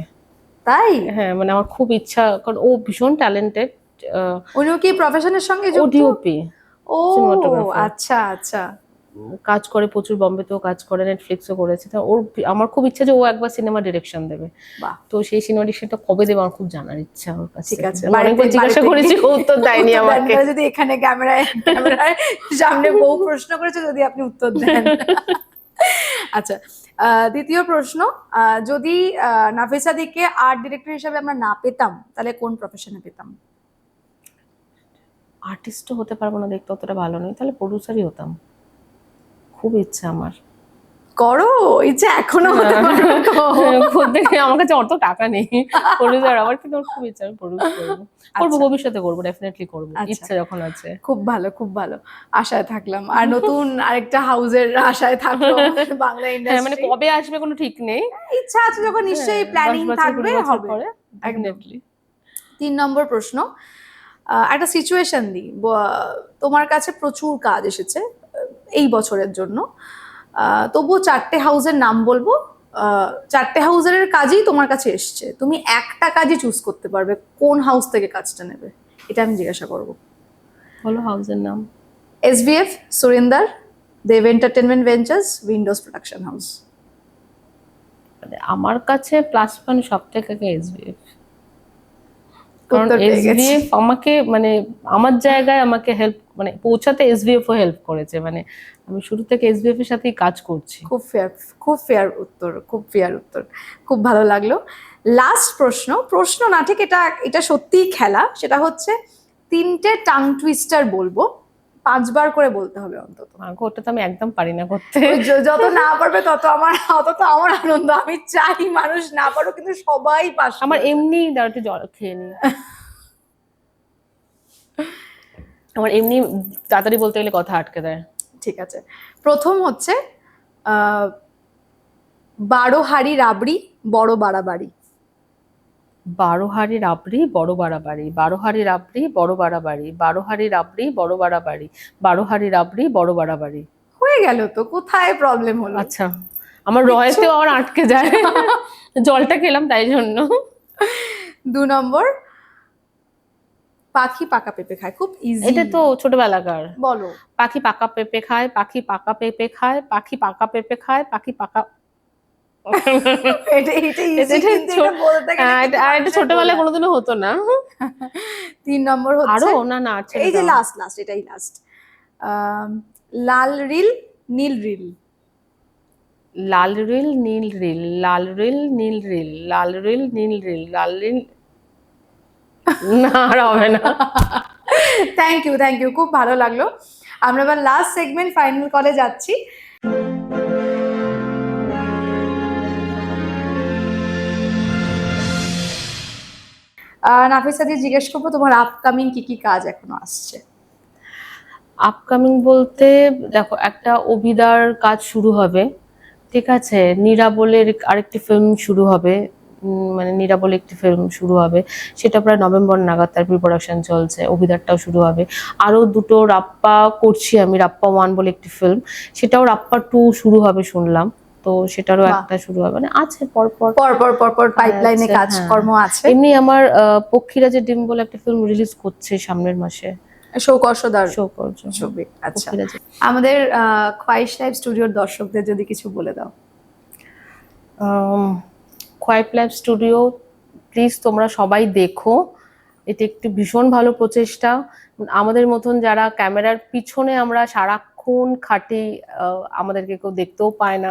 তাই? হ্যাঁ মানে আমার খুব ইচ্ছা, কারণ ও ভীষণ ট্যালেন্টেড। উনিও কি প্রফেশনের সঙ্গে ও যুক্ত? ডিওপি, ও সিনেমাটোগ্রাফার, আচ্ছা আচ্ছা। কাজ করে প্রচুর, বম্বেতেও কাজ করে, নেটফ্লিক্সও করেছে, তো ওর, আমার খুব ইচ্ছা যে ও একবার সিনেমা ডিরেকশন দেবে। বাহ, তো সেই সিনেমা ডিরেকশনটা কবে দেবে আমার খুব জানার ইচ্ছা ওর কাছে। ঠিক আছে। আমি অনেকবার জিজ্ঞাসা করেছি, ও উত্তর দেয়নি আমাকে। যদি এখানে ক্যামেরায় ক্যামেরার সামনে বউ প্রশ্ন করেছে, যদি আপনি উত্তর দেন। আচ্ছা, দ্বিতীয় প্রশ্ন, যদি নাফিসাদিকে আর্ট ডিরেক্টর হিসেবে আমরা না পেতাম, তাহলে কোন প্রফেশনে পেতাম? আর্টিস্টও হতে পারবো না, দেখতে অতটা ভালো নয়, তাহলে প্রডিউসারই হতাম, খুব ইচ্ছা আমার। করো, ইচ্ছে এখনো হতে পারো। আমার কাছে অত টাকা নেই প্রডিউসার আমার, কিন্তু আমার খুব ইচ্ছা আমি প্রডিউস করবো, করবো ভবিষ্যতে করবো, ডেফিনেটলি করবো, ইচ্ছা যখন আছে। খুব ভালো খুব ভালো, আশায় থাকলাম। আর নতুন আরেকটা হাউসের আশায় থাকলো বাংলা হ্যাঁ মানে ইন্ডাস্ট্রি। কবে আসবে কোনো ঠিক নেই, ইচ্ছা আছে যখন নিশ্চয়ই প্ল্যানিং 10 বছর, থাকবে, 20 বছর হবে পরে একদম। ডেফিনেটলি। 3 নম্বর প্রশ্ন, একটা সিচুয়েশন দিই, তোমার কাছে প্রচুর কাজ এসেছে এই বছরের জন্য, তবুও 4টে হাউসের নাম বলবো, 4টে হাউসের কাজই তোমার কাছে এসছে, তুমি একটা কাজই চুজ করতে পারবে, কোন হাউস থেকে কাজটা নেবে, এটা আমি জিজ্ঞাসা করবো। বলো হাউসের নাম। SVF, Surinder, Dev entertainment ventures, windows production house. মানে আমার কাছে প্লাস পয়েন্ট সব থেকে এসবিএফ, কারণ উত্তর পেয়ে গেছি। এসবিএফ আমাকে মানে আমার জায়গায় আমাকে হেল্প, মানে পৌঁছাতে এসবিএফ ও হেল্প করেছে, মানে আমি শুরু থেকে এসবিএফ এর সাথেই কাজ করছি। খুব ফেয়ার উত্তর, খুব ফেয়ার উত্তর, খুব ভালো লাগলো। লাস্ট প্রশ্ন না, ঠিক এটা সত্যিই খেলা, সেটা হচ্ছে 3টে টাং টুইস্টার বলবো, 5 বার করে বলতে হবে অন্তত। ওটা তো আমি একদম পারি না করতে। যত না পারবে তত আমার আনন্দ। আমি চাই মানুষ না পারো, কিন্তু সবাই পাস। আমার এমনি একটু জল খেয়ে নি, আমার এমনি তাড়াতাড়ি বলতে গেলে কথা আটকে দেয়। ঠিক আছে, প্রথম হচ্ছে 12 হাঁড়ি রাবড়ি বড় বাড়াবাড়ি। 12 হাঁড়ি রাবড়ি বড় বাড়াবাড়ি, 12 হাঁড়ি রাবড়ি বড় বাড়াবাড়ি, 12 হাঁড়ি রাবড়ি বড় বাড়াবাড়ি, 12 হাঁড়ি রাবড়ি বড় বাড়াবাড়ি। হয়ে গেল তো, কোথায় প্রবলেম হলো? আচ্ছা, আমার রয়েতেও আমার আটকে যায়, জলটা খেলাম তাই জন্য। 2 নম্বর, পাখি পাকা পেঁপে খায়। খুব ইজি, এটা তো ছোটবেলাকার। বলো। পাখি পাকা পেঁপে খায়, পাখি পাকা পেঁপে খায়, পাখি পাকা পেঁপে খায়, পাখি পাকা। এটা easy, কিন্তু এটা বলতে গেলে কিন্তু আর এটা ছোটবেলায় কোনোদিনও হতো না। 3 নম্বর হচ্ছে, আরো না, এই যে লাস্ট, এটাই লাস্ট। লাল রিল নীল রিল। লাল রিল নীল রিল, লাল রিল নীল রিল, লাল রিল নীল রিল, লাল রিল। না, আর হবে না। থ্যাংক ইউ, খুব ভালো লাগলো। আমরা এবার লাস্ট সেগমেন্ট ফাইনাল কলে যাচ্ছি। নাফিসা দি, জিজ্ঞেস করবো তোমার আপকামিং কি কাজ এখনো আসছে? আপকামিং বলতে দেখো, একটা অভিদার কাজ শুরু হবে, ঠিক আছে, নিরাবলের আরেকটি ফিল্ম শুরু হবে, মানে নিরাবলে একটি ফিল্ম শুরু হবে, সেটা প্রায় নভেম্বর নাগাদ তার প্রি প্রোডাকশন চলছে, অভিদারটাও শুরু হবে। আরো দুটো রাপ্পা করছি আমি, রাপ্পা 1 বলে একটি ফিল্ম, সেটাও রাপ্পা 2 শুরু হবে শুনলাম, তো সেটারও একটা শুরু হবে, মানে আছে পরপর পাইপলাইনে কাজকর্ম আছে। এমনি আমার পক্ষীরাজের ডিম বলে একটা ফিল্ম রিলিজ করছে সামনের মাসে, শৌকর্ষদার শৌকর্য ছবি। আচ্ছা, আমাদের খোয়াইশ লাইভ স্টুডিওর দর্শকদের যদি কিছু বলে দাও। খোয়াইশ লাইভ স্টুডিও, প্লিজ তোমরা সবাই দেখো, এটা একটি ভীষণ ভালো প্রচেষ্টা। আমাদের মতন যারা ক্যামেরার পিছনে আমরা সারাক্ষণ খাটি, আমাদেরকে কেউ দেখতেও পায় না,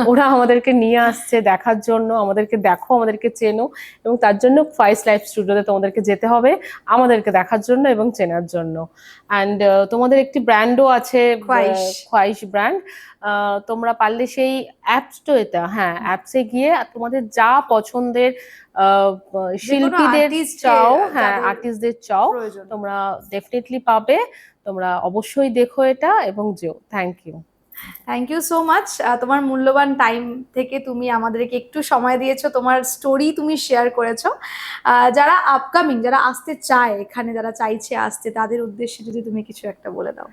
ওরা আমাদেরকে নিয়ে আসছে দেখার জন্য, আমাদেরকে দেখো, আমাদেরকে চেনো, এবং তার জন্য খোয়াইশ লাইভ স্টুডিওতে তোমাদেরকে যেতে হবে আমাদেরকে দেখার জন্য এবং চেনার জন্য। অ্যান্ড তোমাদের একটি ব্র্যান্ডও আছে, খোয়াইশ ব্র্যান্ড, তোমরা পারলে সেই অ্যাপসে গিয়ে তোমাদের যা পছন্দের শিল্পীদের চাও, আর্টিস্টদের চাও, তোমরা ডেফিনেটলি পাবে। তোমরা অবশ্যই দেখো এটা এবং যেও। Thank you so much. তোমার মূল্যবান টাইম থেকে তুমি আমাদেরকে একটু সময় দিয়েছো, তোমার স্টোরি তুমি শেয়ার করেছো। যারা আপকামিং, যারা আসতে চায় এখানে, যারা চাইছে আসতে, তাদের উদ্দেশ্যে যদি তুমি কিছু একটা বলে দাও।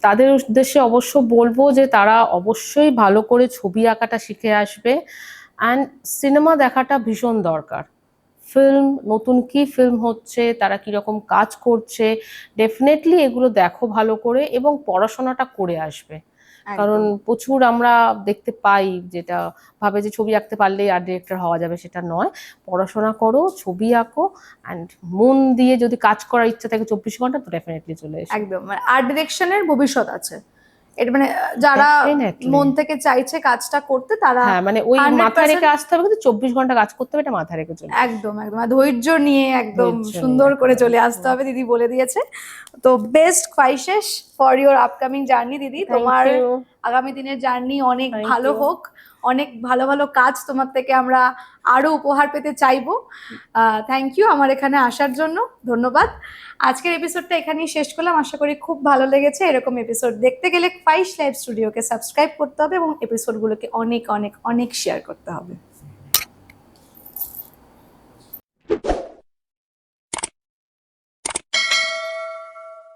তাদের উদ্দেশ্যে অবশ্য বলবো যে তারা অবশ্যই ভালো করে ছবি আঁকাটা শিখে আসবে, অ্যান্ড সিনেমা দেখাটা ভীষণ দরকার। ফিল্ম, নতুন কি ফিল্ম হচ্ছে, তারা কিরকম কাজ করছে, ডেফিনেটলি এগুলো দেখো ভালো করে, এবং পড়াশোনাটা করে আসবে। কারণ প্রচুর আমরা দেখতে পাই যেটা ভাবে যে ছবি আঁকতে পারলেই আর্ট ডিরেক্টর হওয়া যাবে, সেটা নয়। পড়াশোনা করো, ছবি আঁকো, অ্যান্ড মন দিয়ে যদি কাজ করার ইচ্ছা থাকে 24 ঘন্টা, তো ডেফিনেটলি চলে এসো। একদম, আর্ট ডিরেকশনের ভবিষ্যৎ আছে, এটা মানে যারা মন থেকে চাইছে কাজটা করতে, তারা মানে ওই মাথায় রেখে আসতে হবে, কিন্তু 24 ঘন্টা কাজ করতে হবে, এটা মাথায় রেখে চলে। একদম, ধৈর্য নিয়ে একদম সুন্দর করে চলে আসতে হবে, দিদি বলে দিয়েছে। তো বেস্ট খোয়াইশেস ফর ইওর আপকামিং জার্নি দিদি। তোমার আগামী দিনের জার্নি অনেক ভালো হোক, অনেক ভালো ভালো কাজ তোমার থেকে আমরা আরো উপহার পেতে চাইবো। থ্যাংক ইউ আমার এখানে আসার জন্য, ধন্যবাদ। আজকের এপিসোডটা এখানেই শেষ করলাম, আশা করি খুব ভালো লেগেছে। এরকম এপিসোড দেখতে গেলে খোয়াইশ লাইভ স্টুডিওকে সাবস্ক্রাইব করতে হবে এবং এপিসোডগুলোকে অনেক অনেক অনেক শেয়ার করতে হবে।